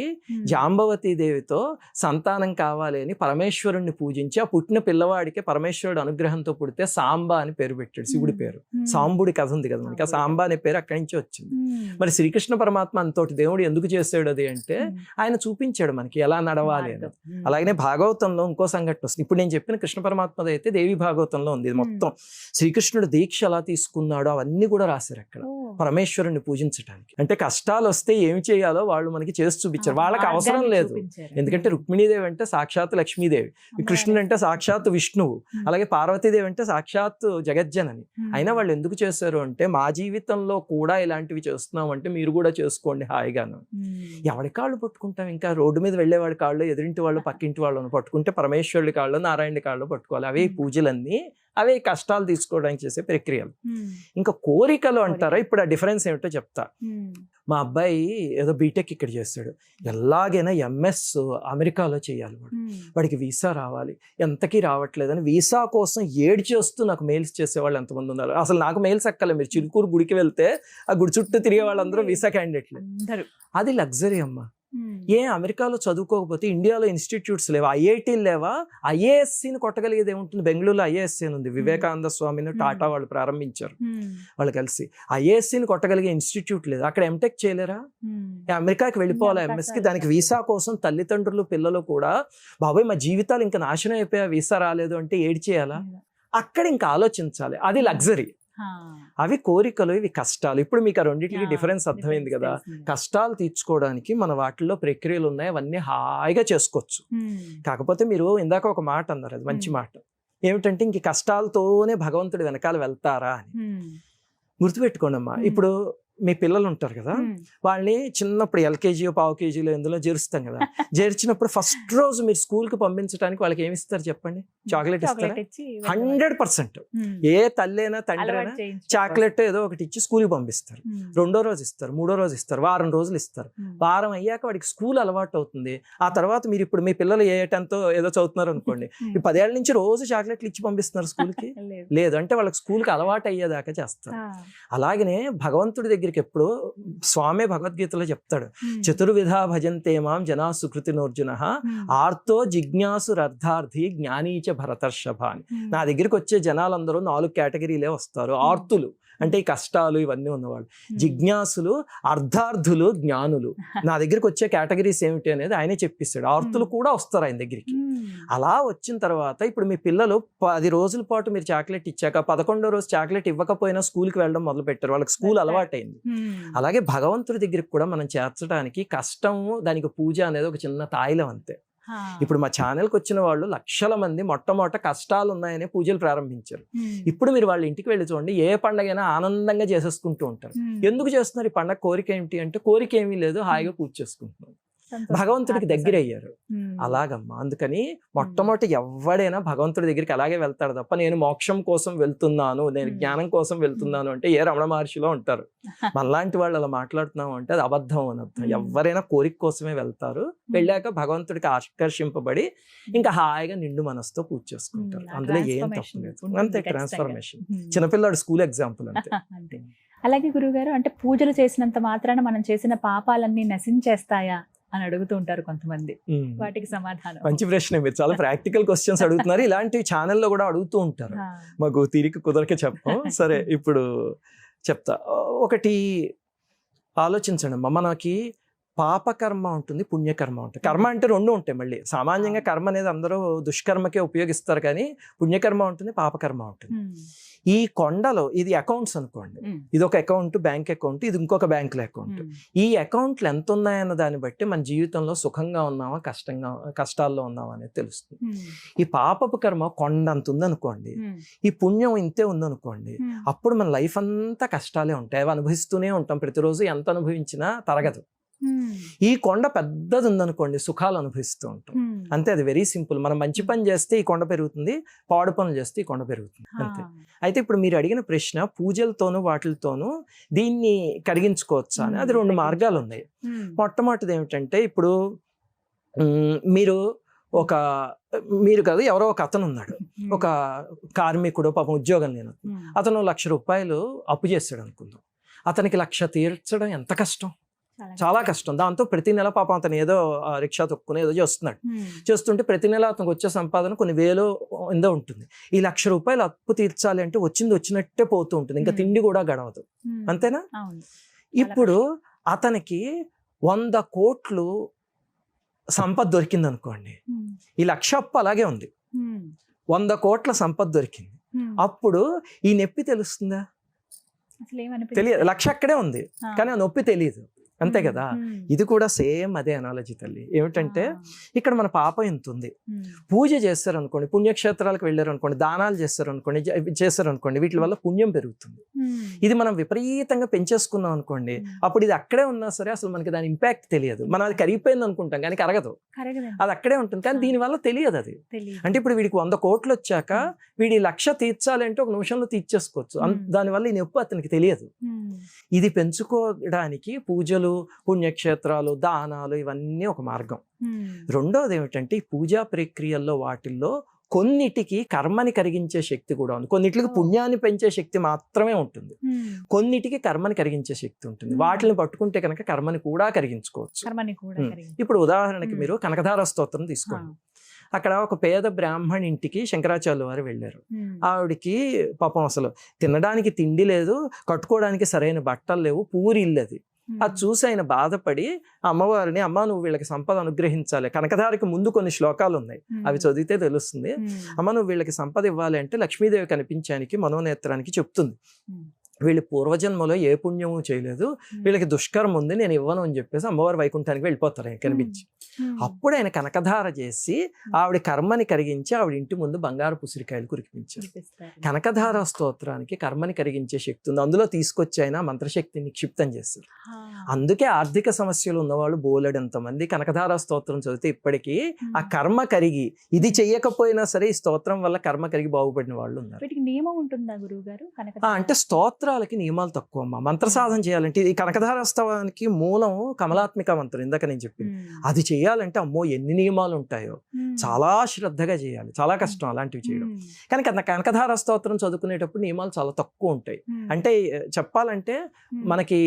జాంబవతీ దేవితో సంతానం కావాలి అని పరమేశ్వరుణ్ణి పూజించి ఆ పుట్టిన పిల్లవాడికి పరమేశ్వరుడు అనుగ్రహంతో పుడితే సాంబా అని పేరు పెట్టాడు. శివుడి పేరు సాంబుడి కథ ఉంది కదా మనకి, ఆ సాంబా అనే పేరు అక్కడి నుంచి వచ్చింది. మరి శ్రీకృష్ణ పరమాత్మ అంతటి దేవుడు ఎందుకు చేసాడు అది అంటే ఆయన చూపించాడు మనకి ఎలా నడవాలి అని. అలాగనే భాగవతంలో ఇంకో సంఘటన వస్తుంది. ఇప్పుడు నేను చెప్పిన కృష్ణ పరమాత్మది అయితే దేవి భాగవతంలో ఉంది. ఇది మొత్తం శ్రీకృష్ణుడు దీక్ష ఎలా తీసుకున్నాడో అవన్నీ కూడా రాశారు అక్కడ పరమేశ్వరుణ్ణి పూజించడానికి. అంటే కష్టాలు వస్తే ఏమి చేయాలో వాళ్ళు మనకి చేసి చూపించారు. వాళ్ళకి అవసరం లేదు, ఎందుకంటే రుక్మిణీదేవి అంటే సాక్షాత్ లక్ష్మీదేవి, కృష్ణుడు అంటే సాక్షాత్ విష్ణువు, అలాగే పార్వతీదేవి అంటే సాక్షాత్ జగజ్జనని. అయినా వాళ్ళు ఎందుకు చేశారు అంటే మా జీవితంలో కూడా ఇలాంటివి చేస్తున్నాం అంటే మీరు కూడా చేసుకోండి హాయిగాను. ఎవడి కాళ్ళు పట్టుకుంటాం? ఇంకా రోడ్డు మీద వెళ్ళేవాడి కాళ్ళు, ఎదురింటి వాళ్ళు పక్కింటి వాళ్ళను పట్టుకుంటే పరమేశ్వరుడి కాళ్ళు, నారాయణుడి కాళ్ళు పట్టుకోవాలి. అవే పూజలన్నీ, అవే కష్టాలు తీసుకోవడానికి చేసే ప్రక్రియలు. ఇంకా కోరికలు అంటారా, ఇప్పుడు ఆ డిఫరెన్స్ ఏమిటో చెప్తా. మా అబ్బాయి ఏదో బీటెక్ ఇక్కడ చేస్తాడు, ఎలాగైనా ఎంఎస్ అమెరికాలో చేయాలి, వాడికి వీసా రావాలి, ఎంతకీ రావట్లేదని వీసా కోసం ఏడ్చేస్తూ నాకు మెయిల్స్ చేసేవాళ్ళు ఎంతమంది ఉన్నారు. అసలు నాకు మెయిల్స్ ఎక్కలే. మీరు చిలుకూరు గుడికి వెళ్తే ఆ గుడి చుట్టూ తిరిగే వాళ్ళందరూ వీసా క్యాండిడేట్లే. అది లగ్జరీ అమ్మా. ఏ అమెరికాలో చదువుకోకపోతే ఇండియాలో ఇన్స్టిట్యూట్స్ లేవా, ఐఐటీలు లేవా? ఐఏఎస్సీని కొట్టగలిగేది ఏముంటుంది? బెంగళూరులో ఐఏఎస్సీ అని ఉంది, వివేకానంద స్వామిని టాటా వాళ్ళు ప్రారంభించారు వాళ్ళు కలిసి. ఐఏఎస్సీని కొట్టగలిగే ఇన్స్టిట్యూట్ లేదు. అక్కడ ఎంటెక్ చేయలేరా? అమెరికాకి వెళ్ళిపోవాలి ఎంఎస్కి. దానికి వీసా కోసం తల్లిదండ్రులు పిల్లలు కూడా బాబాయ్ మా జీవితాలు ఇంకా నాశనం అయిపోయా, వీసా రాలేదు అంటే ఏడ్ చేయాలా? అక్కడ ఇంకా ఆలోచించాలి. అది లగ్జరీ. అవి కోరికలు, ఇవి కష్టాలు. ఇప్పుడు మీకు ఆ రెండింటికి డిఫరెన్స్ అర్థమైంది కదా. కష్టాలు తీర్చుకోవడానికి మన వాటిల్లో ప్రక్రియలు ఉన్నాయి, అవన్నీ హాయిగా చేసుకోవచ్చు. కాకపోతే మీరు ఇందాక ఒక మాట అన్నారు, అది మంచి మాట. ఏమిటంటే ఇంక కష్టాలతోనే భగవంతుడి వెనకాల వెళ్తారా అని. గుర్తుపెట్టుకోండి అమ్మా, ఇప్పుడు మీ పిల్లలు ఉంటారు కదా, వాళ్ళని చిన్నప్పుడు ఎల్కేజీ పావు కేజీలో ఎందులో చేరుస్తాం కదా. చేర్చినప్పుడు ఫస్ట్ రోజు మీరు స్కూల్కి పంపించడానికి వాళ్ళకి ఏమి ఇస్తారు చెప్పండి? చాక్లెట్ ఇస్తారా? 100%. ఏ తల్లైనా తండ్రి అయినా చాక్లెట్ ఏదో ఒకటి ఇచ్చి స్కూల్కి పంపిస్తారు. రెండో రోజు ఇస్తారు, మూడో రోజు ఇస్తారు, వారం రోజులు ఇస్తారు. వారం అయ్యాక వాడికి స్కూల్ అలవాటు అవుతుంది. ఆ తర్వాత మీరు ఇప్పుడు మీ పిల్లలు ఏ 10th ఏదో చదువుతున్నారు అనుకోండి, ఈ 10 ఏళ్ల నుంచి రోజు చాక్లెట్లు ఇచ్చి పంపిస్తున్నారు స్కూల్కి? లేదు. అంటే వాళ్ళకి స్కూల్కి అలవాటు అయ్యేదాకా చేస్తారు. అలాగనే భగవంతుడి దగ్గరికి ఎప్పుడు స్వామి భగవద్గీతలో చెప్తాడు, చతుర్విధ భజంతే మాం జనా సుకృతినోర్జున ఆర్తో జిజ్ఞాసురర్థార్థి జ్ఞానీచ భరతర్షభ అని. నా దగ్గరికి వచ్చే జనాలందరూ 4 కేటగిరీలే వస్తారు. ఆర్తులు అంటే ఈ కష్టాలు ఇవన్నీ ఉన్నవాళ్ళు, జిజ్ఞాసులు, అర్థార్థులు, జ్ఞానులు. నా దగ్గరికి వచ్చే కేటగిరీస్ ఏమిటి అనేది ఆయనే చెప్పిస్తాడు. ఆర్తులు కూడా వస్తారు ఆయన దగ్గరికి. అలా వచ్చిన తర్వాత ఇప్పుడు మీ పిల్లలు 10 రోజుల పాటు మీరు చాక్లెట్ ఇచ్చాక 11వ రోజు చాక్లెట్ ఇవ్వకపోయినా స్కూల్కి వెళ్ళడం మొదలు పెట్టారు, వాళ్ళకి స్కూల్ అలవాటైంది. అలాగే భగవంతుడి దగ్గరికి కూడా మనం చేర్చడానికి కష్టము, దానికి పూజ అనేది ఒక చిన్న తాయిలం అంతే. ఇప్పుడు మా ఛానల్కి వచ్చిన వాళ్ళు లక్షల మంది మొట్టమొదట కష్టాలు ఉన్నాయని పూజలు ప్రారంభించారు. ఇప్పుడు మీరు వాళ్ళ ఇంటికి వెళ్ళి చూడండి, ఏ పండగైనా ఆనందంగా చేసేసుకుంటూ ఉంటారు. ఎందుకు చేస్తున్నారు ఈ పండగ? కోరిక ఏంటి అంటే, కోరిక ఏమీ లేదు, హాయిగా పూజ చేసుకుంటున్నారు, భగవంతుడికి దగ్గర అయ్యారు. అలాగమ్మా, అందుకని మొట్టమొదటి ఎవడైనా భగవంతుడి దగ్గరికి అలాగే వెళ్తాడు తప్ప నేను మోక్షం కోసం వెళ్తున్నాను, నేను జ్ఞానం కోసం వెళ్తున్నాను అంటే ఏ రమణ మహర్షిలో ఉంటారు. మనలాంటి వాళ్ళు అలా మాట్లాడుతున్నాం అంటే అది అబద్ధం అని అర్థం. ఎవరైనా కోరిక కోసమే వెళ్తారు, వెళ్ళాక భగవంతుడికి ఆకర్షింపబడి ఇంకా హాయిగా నిండు మనసుతో పూజ చేసుకుంటారు. అందులో ఏం తప్పు లేదు. అంతే, ట్రాన్స్ఫర్మేషన్. చిన్నపిల్లాడు స్కూల్ ఎగ్జాంపుల్ అంతే. అలాగే గురువుగారు, అంటే పూజలు చేసినంత మాత్రాన మనం చేసిన పాపాలన్నీ నశించేస్తాయా అని అడుగుతూ ఉంటారు కొంతమంది. వాటికి సమాధానం? మంచి ప్రశ్న, మీరు చాలా ప్రాక్టికల్ క్వశ్చన్స్ అడుగుతున్నారు. ఇలాంటివి ఛానల్లో కూడా అడుగుతూ ఉంటారు, మాకు తీరిక కుదరక చెప్పం. సరే, ఇప్పుడు చెప్తా. ఒకటి ఆలోచించండి అమ్మా, మనకి పాపకర్మ ఉంటుంది, పుణ్యకర్మ ఉంటుంది. కర్మ అంటే 2 ఉంటాయి. మళ్ళీ సామాన్యంగా కర్మ అనేది అందరూ దుష్కర్మకే ఉపయోగిస్తారు, కానీ పుణ్యకర్మ ఉంటుంది, పాపకర్మ ఉంటుంది. ఈ కొండలో ఇది అకౌంట్స్ అనుకోండి, ఇది ఒక అకౌంట్, బ్యాంక్ అకౌంట్, ఇది ఇంకొక బ్యాంకుల అకౌంట్. ఈ అకౌంట్లు ఎంత ఉన్నాయన్న దాన్ని బట్టి మన జీవితంలో సుఖంగా ఉన్నామా, కష్టాల్లో ఉన్నామా అనేది తెలుస్తుంది. ఈ పాపపు కర్మ కొండంత ఉందనుకోండి, ఈ పుణ్యం ఇంతే ఉందనుకోండి, అప్పుడు మన లైఫ్ అంతా కష్టాలే ఉంటాయి, అవి అనుభవిస్తూనే ఉంటాం. ప్రతిరోజు ఎంత అనుభవించినా తరగదు. ఈ కొండ పెద్దది ఉందనుకోండి, సుఖాలు అనుభవిస్తూ ఉంటాం. అంతే, అది వెరీ సింపుల్. మనం మంచి పని చేస్తే ఈ కొండ పెరుగుతుంది, పాడు పనులు చేస్తే ఈ కొండ పెరుగుతుంది, అంతే. అయితే ఇప్పుడు మీరు అడిగిన ప్రశ్న, పూజలతోనూ వాటితోనూ దీన్ని కరిగించుకోవచ్చా అని, అది 2 మార్గాలు ఉన్నాయి. మొట్టమొదటిది ఏమిటంటే, ఇప్పుడు మీరు కాదు, ఎవరో ఒక అతను ఉన్నాడు, ఒక కార్మికుడు, పాపం ఉద్యోగం లేను, అతను 1,00,000 రూపాయలు అప్పు చేస్తాడు అనుకుందాం. అతనికి 1,00,000 తీర్చడం ఎంత కష్టం, చాలా కష్టం. దాంతో ప్రతి నెల పాపం అతను ఏదో రిక్షా తొక్కుని ఏదో చేస్తున్నాడు. చేస్తుంటే ప్రతి నెల అతనికి వచ్చే సంపాదన కొన్ని వేలు ఎంతో ఉంటుంది. ఈ 1,00,000 రూపాయలు అప్పు తీర్చాలి అంటే వచ్చినట్టే పోతూ ఉంటుంది, ఇంకా తిండి కూడా గడవదు, అంతేనా? ఇప్పుడు అతనికి 100 కోట్లు సంపద దొరికింది అనుకోండి, ఈ 1,00,000 అప్పు అలాగే ఉంది, 100 కోట్ల సంపద దొరికింది. అప్పుడు ఈ నొప్పి తెలుస్తుందా? తెలియదు. 1,00,000 అక్కడే ఉంది, కానీ ఆ నొప్పి తెలియదు, అంతే కదా. ఇది కూడా సేమ్ అదే అనాలజీ తల్లి. ఏమిటంటే, ఇక్కడ మన పాపం ఎంత ఉంది, పూజ చేస్తారనుకోండి, పుణ్యక్షేత్రాలకు వెళ్ళారనుకోండి, దానాలు చేస్తారనుకోండి, వీటి వల్ల పుణ్యం పెరుగుతుంది. ఇది మనం విపరీతంగా పెంచేసుకున్నాం అనుకోండి, అప్పుడు ఇది అక్కడే ఉన్నా సరే అసలు మనకి దాని ఇంపాక్ట్ తెలియదు. మనం అది కరిగిపోయింది అనుకుంటాం, కానీ కరగదు, అది అక్కడే ఉంటుంది, కానీ దీనివల్ల తెలియదు అది. అంటే ఇప్పుడు వీడికి 100 కోట్లు వచ్చాక వీడి 1,00,000 తీర్చాలి అంటే 1 నిమిషంలో తీర్చేసుకోవచ్చు, దానివల్ల ఈ నొప్పి అతనికి తెలియదు. ఇది పెంచుకోవడానికి పూజలు, పుణ్యక్షేత్రాలు, దానాలు ఇవన్నీ ఒక మార్గం. రెండోది ఏమిటంటే, ఈ పూజా ప్రక్రియల్లో వాటిల్లో కొన్నిటికి కర్మని కరిగించే శక్తి కూడా ఉంది, కొన్నిటికి పుణ్యాన్ని పెంచే శక్తి మాత్రమే ఉంటుంది, కొన్నిటికి కర్మని కరిగించే శక్తి ఉంటుంది. వాటిని పట్టుకుంటే కనుక కర్మని కూడా కరిగించుకోవచ్చు. ఇప్పుడు ఉదాహరణకి మీరు కనకధార స్తోత్రం తీసుకోండి. అక్కడ ఒక పేద బ్రాహ్మణి ఇంటికి శంకరాచార్యుల వారు వెళ్ళారు. ఆవిడికి పాపం అసలు తినడానికి తిండి లేదు, కట్టుకోవడానికి సరైన బట్టలు లేవు, పూరి ఇల్లు అది. అది చూసి ఆయన బాధపడి అమ్మవారిని, అమ్మ నువ్వు వీళ్ళకి సంపద అనుగ్రహించాలి. కనకధారకి ముందు కొన్ని శ్లోకాలు ఉన్నాయి, అవి చదివితే తెలుస్తుంది. అమ్మ నువ్వు వీళ్ళకి సంపద ఇవ్వాలి అంటే లక్ష్మీదేవి కనిపించానికి మనోనేత్రానికి చెప్తుంది, వీళ్ళు పూర్వజన్మలో ఏ పుణ్యము చేయలేదు, వీళ్ళకి దుష్కర్మ ఉంది, నేను ఇవ్వను అని చెప్పేసి అమ్మవారి వైకుంఠానికి వెళ్ళిపోతారు ఆయన కనిపించి. అప్పుడు ఆయన కనకధార చేసి ఆవిడ కర్మని కరిగించి ఆవిడ ఇంటి ముందు బంగారు పుసిరికాయలు కురిపించారు. కనకధార స్తోత్రానికి కర్మని కరిగించే శక్తి ఉంది, అందులో తీసుకొచ్చి ఆయన మంత్రశక్తిని నిక్షిప్తం చేస్తారు. అందుకే ఆర్థిక సమస్యలు ఉన్నవాళ్ళు బోలెడంత మంది కనకధార స్తోత్రం చదివితే ఇప్పటికీ ఆ కర్మ కరిగి, ఇది చెయ్యకపోయినా సరే ఈ స్తోత్రం వల్ల కర్మ కరిగి బాగుపడిన వాళ్ళు ఉన్నారు. నియమం ఉంటుందా గురువు గారు? అంటే స్తోత్రాలకి నియమాలు తక్కువ అమ్మా. మంత్ర సాధన చేయాలంటే ఈ కనకధారస్తవానికి మూలం కమలాత్మిక మంత్రం, ఇందాక నేను చెప్పింది. అది చేయాలంటే అమ్మో ఎన్ని నియమాలు ఉంటాయో, చాలా శ్రద్ధగా చేయాలి, చాలా కష్టం అలాంటివి చేయడం. కానీ కనకధార స్తోత్రం చదువుకునేటప్పుడు నియమాలు చాలా తక్కువ ఉంటాయి. అంటే చెప్పాలంటే మనకి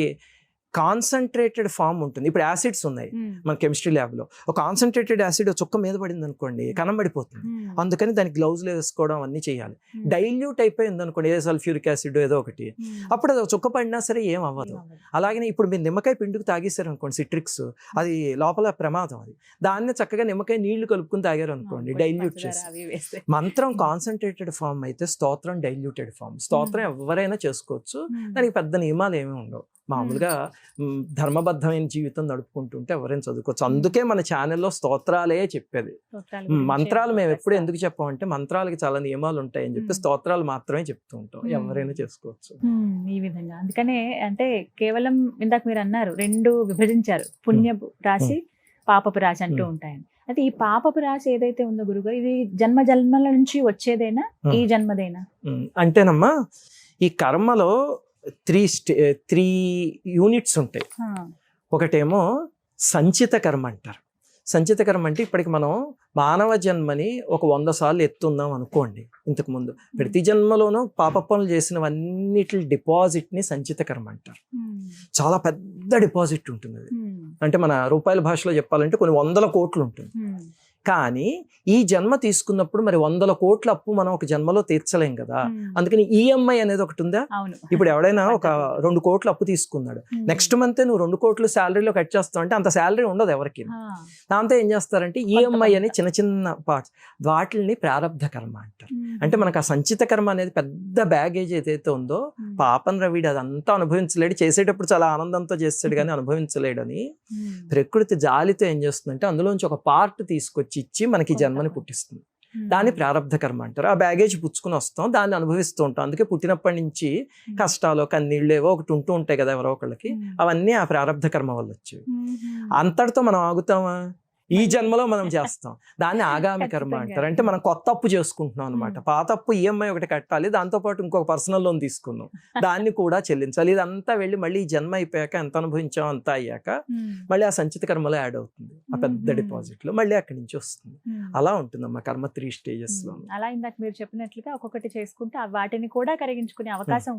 కాన్సన్ట్రేటెడ్ ఫామ్ ఉంటుంది. ఇప్పుడు యాసిడ్స్ ఉన్నాయి మన కెమిస్ట్రీ ల్యాబ్లో, ఒక కాన్సన్ట్రేటెడ్ యాసిడ్ చుక్క మీద పడింది అనుకోండి కనబడిపోతుంది, అందుకని దానికి గ్లౌజ్లు వేసుకోవడం అన్నీ చేయాలి. డైల్యూట్ అయిపోయింది అనుకోండి, ఏ సల్ఫ్యూరిక్ యాసిడ్ ఏదో ఒకటి, అప్పుడు అది చుక్క పడినా సరే ఏం అవ్వదు. అలాగనే ఇప్పుడు మీరు నిమ్మకాయ పిండుకు తాగేశారు అనుకోండి సిట్రిక్స్, అది లోపల ప్రమాదం. అది దాన్ని చక్కగా నిమ్మకాయ నీళ్లు కలుపుకుని తాగారు అనుకోండి, డైల్యూట్ చేసి. మంత్రం కాన్సన్ట్రేటెడ్ ఫామ్ అయితే స్తోత్రం డైల్యూటెడ్ ఫామ్. స్తోత్రం ఎవరైనా చేసుకోవచ్చు, దానికి పెద్ద నియమాలు ఏమీ ఉండవు. మామూలుగా ధర్మబద్ధమైన జీవితం నడుపుకుంటుంటే ఎవరైనా చదువుకోవచ్చు. అందుకే మన ఛానల్లో స్తోత్రాలే చెప్పేది. మంత్రాలు మేము ఎప్పుడు ఎందుకు చెప్పామంటే మంత్రాలకి చాలా నియమాలు ఉంటాయని చెప్పి స్తోత్రాలు మాత్రమే చెప్తూ ఉంటాం, ఎవరైనా చేసుకోవచ్చు ఈ విధంగా. అందుకనే అంటే కేవలం ఇందాక మీరు అన్నారు రెండు విభజించారు, పుణ్యపు రాశి పాపపు రాశి అంటూ ఉంటాయని. అయితే ఈ పాపపు రాశి ఏదైతే ఉందో గురుగారు, ఇది జన్మ జన్మల నుంచి వచ్చేదేనా, ఈ జన్మదేనా? అంటేనమ్మా ఈ కర్మలో త్రీ యూనిట్స్ ఉంటాయి. ఒకటేమో సంచిత కర్మ అంటారు. సంచిత కర్మ అంటే ఇప్పటికి మనం మానవ జన్మని ఒక 100 సార్లు ఎత్తున్నాం అనుకోండి, ఇంతకుముందు ప్రతి జన్మలోనూ పాప పనులు చేసినవన్నిటి డిపాజిట్ని సంచిత కర్మ అంటారు. చాలా పెద్ద డిపాజిట్ ఉంటుంది అది. అంటే మన రూపాయల భాషలో చెప్పాలంటే కొన్ని 100 కోట్లు ఉంటుంది. కానీ ఈ జన్మ తీసుకున్నప్పుడు మరి 100 కోట్ల అప్పు మనం ఒక జన్మలో తీర్చలేం కదా, అందుకని ఈఎంఐ అనేది ఒకటి ఉందా. ఇప్పుడు ఎవడైనా ఒక 2 కోట్ల అప్పు తీసుకున్నాడు, నెక్స్ట్ మంత్ నువ్వు 2 కోట్లు శాలరీలో కట్ చేస్తావు అంటే అంత శాలరీ ఉండదు ఎవరికి. దాంతో ఏం చేస్తారంటే ఈఎంఐ అని చిన్న చిన్న పార్ట్స్, వాటిని ప్రారబ్ధ కర్మ అంటారు. అంటే మనకు ఆ సంచిత కర్మ అనేది పెద్ద బ్యాగేజ్ ఏదైతే ఉందో, పాపం రవిడు అదంతా అనుభవించలేడు, చేసేటప్పుడు చాలా ఆనందంతో చేస్తాడు కానీ అనుభవించలేడని ప్రకృతి జాలితో ఏం చేస్తుందంటే అందులోంచి ఒక పార్ట్ తీసుకొచ్చి ఇచ్చి మనకి జన్మని పుట్టిస్తుంది. దాన్ని ప్రారబ్ధ కర్మ అంటారు. ఆ బ్యాగేజ్ పుచ్చుకుని వస్తాం, దాన్ని అనుభవిస్తూ ఉంటాం. అందుకే పుట్టినప్పటి నుంచి కష్టాలు కన్నీళ్ళు ఏవో ఒకటి ఉంటూ ఉంటాయి కదా ఎవరో ఒకళ్ళకి, అవన్నీ ఆ ప్రారబ్ధ కర్మ వల్ల వచ్చేవి. అంతటితో మనం ఆగుతామా? ఈ జన్మలో మనం చేస్తాం, దాన్ని ఆగామి కర్మ అంటారు. అంటే మనం కొత్త అప్పు చేసుకుంటున్నాం అనమాట. పాత అప్పు ఈఎంఐ ఒకటి కట్టాలి, దాంతోపాటు ఇంకొక పర్సనల్ లోన్ తీసుకున్నాం, దాన్ని కూడా చెల్లించాలి. ఇదంతా వెళ్ళి మళ్ళీ ఈ జన్మ అయిపోయాక ఎంత అనుభవించాం అంతా అయ్యాక మళ్ళీ ఆ సంచిత కర్మలో యాడ్ అవుతుంది, ఆ పెద్ద డిపాజిట్ లో మళ్ళీ అక్కడి నుంచి వస్తుంది. అలా ఉంటుందమ్మా కర్మ 3 స్టేజెస్ లో. అలా ఇందాక మీరు చెప్పినట్లుగా ఒక్కొక్కటి చేసుకుంటే వాటిని కూడా కరిగించుకునే అవకాశం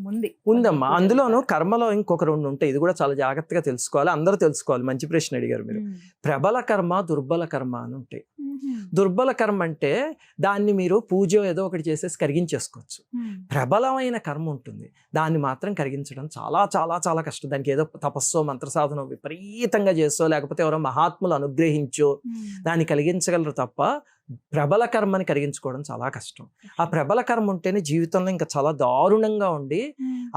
ఉందమ్మా. అందులోనూ కర్మలో ఇంకొక 2 ఉంటాయి, ఇది కూడా చాలా జాగ్రత్తగా తెలుసుకోవాలి, అందరూ తెలుసుకోవాలి. మంచి ప్రశ్న అడిగారు మీరు. ప్రబల కర్మ, దుర్బల కర్మ అని ఉంటాయి. దుర్బల కర్మ అంటే దాన్ని మీరు పూజ ఏదో ఒకటి చేసేసి కరిగించేసుకోవచ్చు. ప్రబలమైన కర్మ ఉంటుంది, దాన్ని మాత్రం కరిగించడం చాలా చాలా చాలా కష్టం. దానికి ఏదో తపస్సో మంత్ర సాధన విపరీతంగా చేసో లేకపోతే ఎవరో మహాత్ములు అనుగ్రహించో దాన్ని కలిగించగలరు తప్ప ప్రబల కర్మని కరిగించుకోవడం చాలా కష్టం. ఆ ప్రబల కర్మ ఉంటేనే జీవితంలో ఇంకా చాలా దారుణంగా ఉండి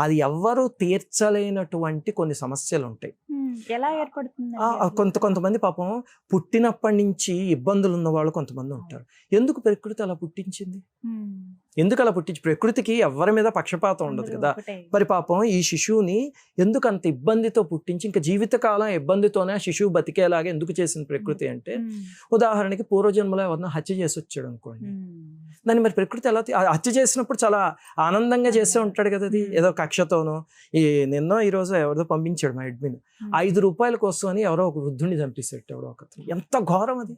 అది ఎవ్వరూ తీర్చలేనటువంటి కొన్ని సమస్యలు ఉంటాయి. ఎలా ఏర్పడుతుంది? కొంతమంది పాపం పుట్టినప్పటి నుంచి ఇబ్బందులు ఉన్న వాళ్ళు కొంతమంది ఉంటారు. ఎందుకు ప్రకృతి అలా పుట్టించింది? ఎందుకు అలా పుట్టించి? ప్రకృతికి ఎవరి మీద పక్షపాతం ఉండదు కదా. మరి పాపం ఈ శిశువుని ఎందుకు అంత ఇబ్బందితో పుట్టించి ఇంకా జీవితకాలం ఇబ్బందితోనే ఆ శిశువు బతికేలాగా ఎందుకు చేసిన ప్రకృతి అంటే, ఉదాహరణకి పూర్వజన్మలో ఎవరినో హత్య చేసి వచ్చాడు అనుకోండి, దాన్ని మరి ప్రకృతి ఎలా హత్య చేసినప్పుడు చాలా ఆనందంగా చేస్తూ ఉంటాడు కదా, అది ఏదో కక్షతోనో. నిన్నో ఈరోజు ఎవరిదో పంపించాడు మా అడ్మిన్, 5 రూపాయల కోసం అని ఎవరో ఒక వృద్ధుడిని చంపేసాడు ఎవరో ఒకరు. ఎంత ఘోరం అది,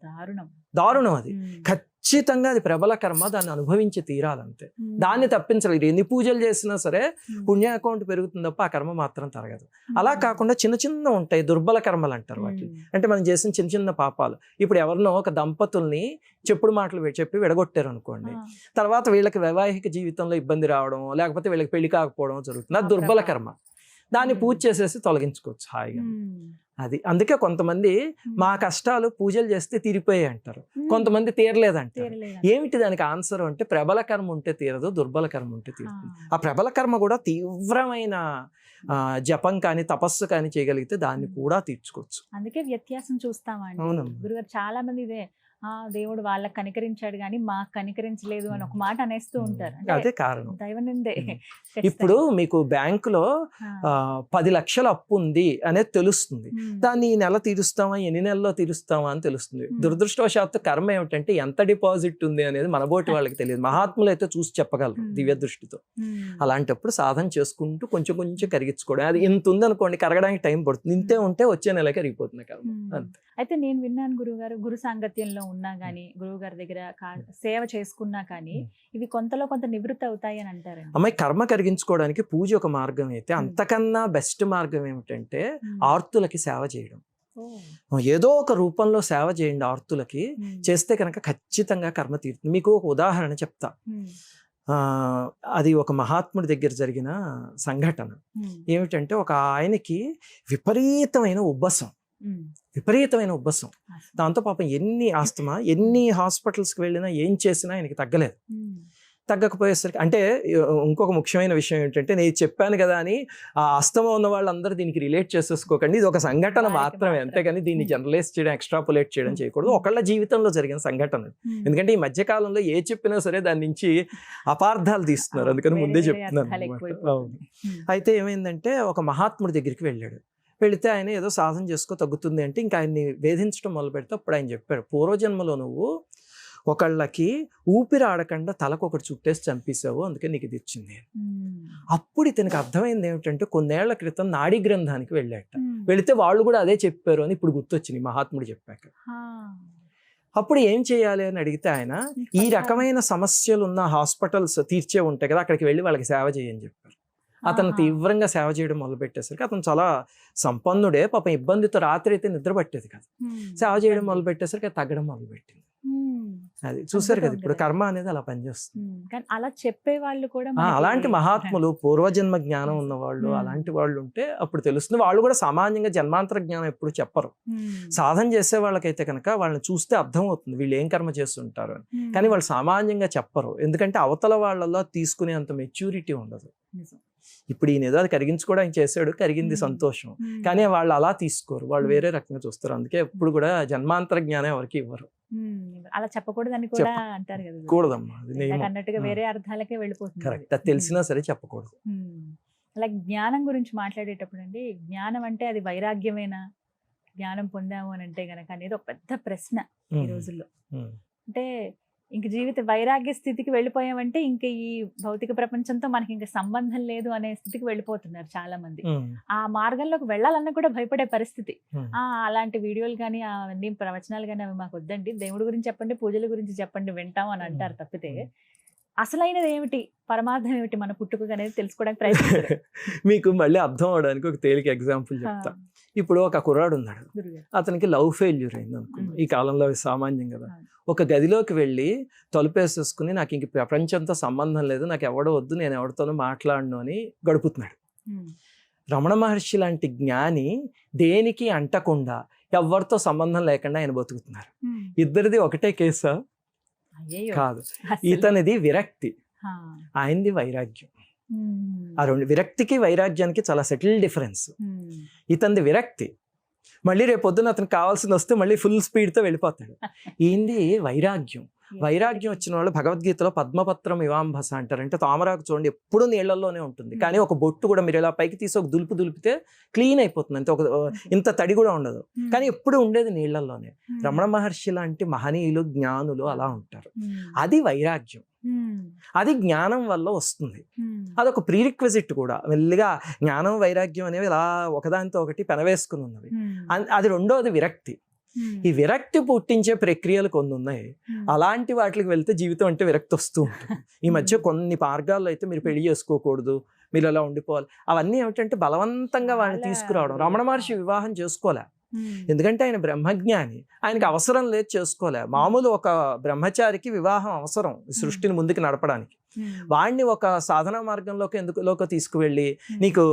దారుణం అది. ఖచ్చితంగా అది ప్రబల కర్మ, దాన్ని అనుభవించి తీరాలంతే. దాన్ని తప్పించలేదు. ఎన్ని పూజలు చేసినా సరే పుణ్య అకౌంట్ పెరుగుతుంది తప్ప ఆ కర్మ మాత్రం తరగదు. అలా కాకుండా చిన్న చిన్న ఉంటాయి, దుర్బల కర్మలు అంటారు వాటిని. అంటే మనం చేసిన చిన్న చిన్న పాపాలు. ఇప్పుడు ఎవరినో ఒక దంపతుల్ని చెప్పుడు మాటలు చెప్పి విడగొట్టారు అనుకోండి, తర్వాత వీళ్ళకి వైవాహిక జీవితంలో ఇబ్బంది రావడం లేకపోతే వీళ్ళకి పెళ్లి కాకపోవడం జరుగుతుంది, అది దుర్బల కర్మ. దాన్ని పూజ చేసేసి తొలగించుకోవచ్చు హాయిగా. అది అందుకే కొంతమంది మా కష్టాలు పూజలు చేస్తే తీరిపోయాయి అంటారు, కొంతమంది తీరలేదంటారు. ఏమిటి దానికి ఆన్సర్ అంటే ప్రబల కర్మ ఉంటే తీరదు, దుర్బల కర్మ ఉంటే తీరుతుంది. ఆ ప్రబల కర్మ కూడా తీవ్రమైన జపం కానీ తపస్సు కానీ చేయగలిగితే దాన్ని కూడా తీర్చుకోవచ్చు. అందుకే వ్యత్యాసం చూస్తామండి గురుగారు. చాలా మంది ఇదే దేవుడు వాళ్ళకి కనికరించాడు కానీ మాకు కనికరించలేదు అని ఒక మాట అనేస్తూ ఉంటారు. అదే కారణం. దైవనిందే. ఇప్పుడు మీకు బ్యాంకులో 10 లక్షల అప్పు ఉంది అనేది తెలుస్తుంది, దాన్ని ఈ నెల తీరుస్తామా ఎన్ని నెలల్లో తీరుస్తామా అని తెలుస్తుంది. దురదృష్టవశాత్తు కర్మ ఏమిటంటే ఎంత డిపాజిట్ ఉంది అనేది మనబోటి వాళ్ళకి తెలియదు. మహాత్ములు అయితే చూసి చెప్పగలరు దివ్య దృష్టితో. అలాంటప్పుడు సాధన చేసుకుంటూ కొంచెం కొంచెం కరిగించుకోవడం. అది ఇంత ఉంది అనుకోండి, కరగడానికి టైం పడుతుంది. ఇంతే ఉంటే వచ్చే నెలకి కరిగిపోతుంది కర్మ. అంతే. అయితే నేను విన్నాను గురుగారు, గురు సాంగత్యంలో ఉన్నా గానీ గురువు గారి దగ్గర సేవ చేసుకున్నా కానీ ఇవి కొంతలో కొంత నివృత్తి అవుతాయి అని అంటారు. అమ్మాయి కర్మ కరిగించుకోవడానికి పూజ ఒక మార్గం అయితే, అంతకన్నా బెస్ట్ మార్గం ఏమిటంటే ఆర్తులకి సేవ చేయడం. ఏదో ఒక రూపంలో సేవ చేయండి ఆర్తులకి. చేస్తే కనుక ఖచ్చితంగా కర్మ తీరుతుంది. మీకు ఒక ఉదాహరణ చెప్తా. అది ఒక మహాత్ముడి దగ్గర జరిగిన సంఘటన. ఏమిటంటే ఒక ఆయనకి విపరీతమైన ఉబ్బసం, దాంతో పాపం ఎన్ని ఆస్తమా, ఎన్ని హాస్పిటల్స్కి వెళ్ళినా ఏం చేసినా ఆయనకి తగ్గలేదు. తగ్గకపోయేసరికి అంటే ఇంకొక ముఖ్యమైన విషయం ఏంటంటే, నేను చెప్పాను కదా అని ఆ ఆస్తమా ఉన్న వాళ్ళందరూ దీనికి రిలేట్ చేసేసుకోకండి. ఇది ఒక సంఘటన మాత్రమే, అంతేగాని దీన్ని జనరలైజ్ చేయడం, ఎక్స్ట్రాపులేట్ చేయడం చేయకూడదు. ఒకళ్ళ జీవితంలో జరిగిన సంఘటన. ఎందుకంటే ఈ మధ్యకాలంలో ఏ చెప్పినా సరే దాని నుంచి అపార్థాలు తీస్తున్నారు, అందుకని ముందే చెప్తున్నాను. అయితే ఏమైందంటే ఒక మహాత్ముడి దగ్గరికి వెళ్ళాడు. వెళితే ఆయన ఏదో సాధన చేసుకో తగ్గుతుంది అంటే ఇంకా ఆయన్ని వేధించడం మొదలు పెడితే అప్పుడు ఆయన చెప్పాడు, పూర్వజన్మలో నువ్వు ఒకళ్ళకి ఊపిరి ఆడకుండా తలకు ఒకటి చుట్టేసి చంపేసావు, అందుకే నీకు ఇది ఇచ్చింది. అప్పుడు ఇతనికి అర్థమైంది ఏమిటంటే, కొన్నేళ్ల క్రితం నాడీ గ్రంథానికి వెళ్ళాట. వెళితే వాళ్ళు కూడా అదే చెప్పారు అని ఇప్పుడు గుర్తొచ్చింది మహాత్ముడు చెప్పాక. అప్పుడు ఏం చేయాలి అని అడిగితే ఆయన ఈ రకమైన సమస్యలు ఉన్న హాస్పిటల్స్ తీర్చే ఉంటాయి కదా, అక్కడికి వెళ్ళి వాళ్ళకి సేవ చేయని చెప్పారు. అతను తీవ్రంగా సేవ చేయడం మొదలు పెట్టేసరికి, అతను చాలా సంపన్నుడే, పాపం ఇబ్బందితో రాత్రి అయితే నిద్ర పట్టేది కాదు. సేవ చేయడం మొదలు పెట్టేసరికి అది తగ్గడం మొదలు పెట్టింది. అది చూసారు కదా, ఇప్పుడు కర్మ అనేది అలా పనిచేస్తుంది. అలా చెప్పే వాళ్ళు కూడా, అలాంటి మహాత్ములు పూర్వజన్మ జ్ఞానం ఉన్న వాళ్ళు, అలాంటి వాళ్ళు ఉంటే అప్పుడు తెలుస్తుంది. వాళ్ళు కూడా సామాన్యంగా జన్మాంతర జ్ఞానం ఎప్పుడు చెప్పరు. సాధన చేసే వాళ్ళకైతే కనుక వాళ్ళని చూస్తే అర్థం అవుతుంది వీళ్ళు ఏం కర్మ చేస్తుంటారు అని. కానీ వాళ్ళు సామాన్యంగా చెప్పరు, ఎందుకంటే అవతల వాళ్ళలో తీసుకునే అంత మెచ్యూరిటీ ఉండదు. ఇప్పుడు ఈయన ఏదో అది కరిగించుకోవడానికి చేశాడు, కరిగింది సంతోషం, కానీ వాళ్ళు అలా తీసుకోరు, వాళ్ళు వేరే రకంగా చూస్తారు. అందుకే ఎప్పుడు కూడా జన్మాంతర జ్ఞానం ఎవరికి ఇవ్వరు. అలా చెప్పకూడదని కూడా అంటారు కదా. కూడదమ్మా, అన్నట్టుగా వేరే అర్థాలకే వెళ్ళిపోతుంది. కరెక్ట్, అది తెలిసినా సరే చెప్పకూడదు. అలా జ్ఞానం గురించి మాట్లాడేటప్పుడు అండి, జ్ఞానం అంటే అది వైరాగ్యమేనా, జ్ఞానం పొందాము అని అంటే గనక అనేది ఒక పెద్ద ప్రశ్న ఈ రోజుల్లో. అంటే ఇంక జీవిత వైరాగ్య స్థితికి వెళ్ళిపోయామంటే ఇంక ఈ భౌతిక ప్రపంచంతో మనకి ఇంకా సంబంధం లేదు అనే స్థితికి వెళ్ళిపోతున్నారు చాలా మంది. ఆ మార్గంలోకి వెళ్ళాలన్నా కూడా భయపడే పరిస్థితి. అలాంటి వీడియోలు కానీ అవన్నీ ప్రవచనాలు కానీ అవి మాకు వద్దండి, దేవుడి గురించి చెప్పండి, పూజల గురించి చెప్పండి, వింటాం అని అంటారు తప్పితే అసలైనది ఏమిటి, పరమార్థం ఏమిటి, మన పుట్టుక అనేది తెలుసుకోవడానికి ప్రయత్నిస్తారు. మీకు మళ్ళీ అర్థం అవడానికి ఒక తేలిక ఎగ్జాంపుల్ చెప్తా. ఇప్పుడు ఒక కుర్రాడు ఉన్నాడు, అతనికి లవ్ ఫెయిల్యూర్ అయింది అనుకున్నాం. ఈ కాలంలో అవి సామాన్యం కదా. ఒక గదిలోకి వెళ్ళి తలుపేసేసుకుని నాకు ఇంక ప్రపంచంతో సంబంధం లేదు, నాకు ఎవడో వద్దు, నేను ఎవరితోనూ మాట్లాడను అని గడుపుతున్నాడు. రమణ మహర్షి లాంటి జ్ఞాని దేనికి అంటకుండా ఎవరితో సంబంధం లేకుండా ఆయన బతుకుతున్నారు. ఇద్దరిది ఒకటే కేసా? కాదు. ఇతనిది విరక్తి, ఆయనది వైరాగ్యం. ఆ రెండు, విరక్తికి వైరాగ్యానికి చాలా సెటిల్ డిఫరెన్స్. ఇతనిది విరక్తి, మళ్ళీ రేపు పొద్దున అతనికి కావాల్సింది వస్తే మళ్ళీ ఫుల్ స్పీడ్తో వెళ్ళిపోతాడు. ఏంది వైరాగ్యం. వైరాగ్యం వచ్చిన వాళ్ళు భగవద్గీతలో పద్మపత్రం ఇవాంభస అంటారు. అంటే తామరాకు చూడండి ఎప్పుడు నీళ్లలోనే ఉంటుంది, కానీ ఒక బొట్టు కూడా మీరు ఇలా పైకి తీసి ఒక దులిపితే క్లీన్ అయిపోతుంది, అంటే ఒక ఇంత తడి కూడా ఉండదు, కానీ ఎప్పుడు ఉండేది నీళ్లలోనే. రమణ మహర్షి లాంటి మహనీయులు, జ్ఞానులు అలా ఉంటారు. అది వైరాగ్యం. అది జ్ఞానం వల్ల వస్తుంది. అదొక ప్రీరిక్విజిట్ కూడా. మెల్లిగా జ్ఞానం వైరాగ్యం అనేవి ఇలా ఒకదానితో ఒకటి పెనవేసుకుని ఉన్నవి. అది రెండోది విరక్తి. ఈ విరక్తి పుట్టించే ప్రక్రియలు కొన్ని ఉన్నాయి. అలాంటి వాటికి వెళ్తే జీవితం అంటే విరక్తి వస్తూ ఉంటుంది. ఈ మధ్య కొన్ని మార్గాల్లో అయితే మీరు పెళ్లి చేసుకోకూడదు, మీరు అలా ఉండిపోవాలి, అవన్నీ ఏమిటంటే బలవంతంగా వాళ్ళని తీసుకురావడం. రమణ మహర్షి వివాహం చేసుకోలే, ఎందుకంటే ఆయన బ్రహ్మజ్ఞాని, ఆయనకి అవసరం లేదు చేసుకోలే. మామూలు ఒక బ్రహ్మచారికి వివాహం అవసరం సృష్టిని ముందుకు నడపడానికి. వాడిని ఒక సాధనా మార్గంలోకి ఎందుకులోకి తీసుకువెళ్ళి నీకు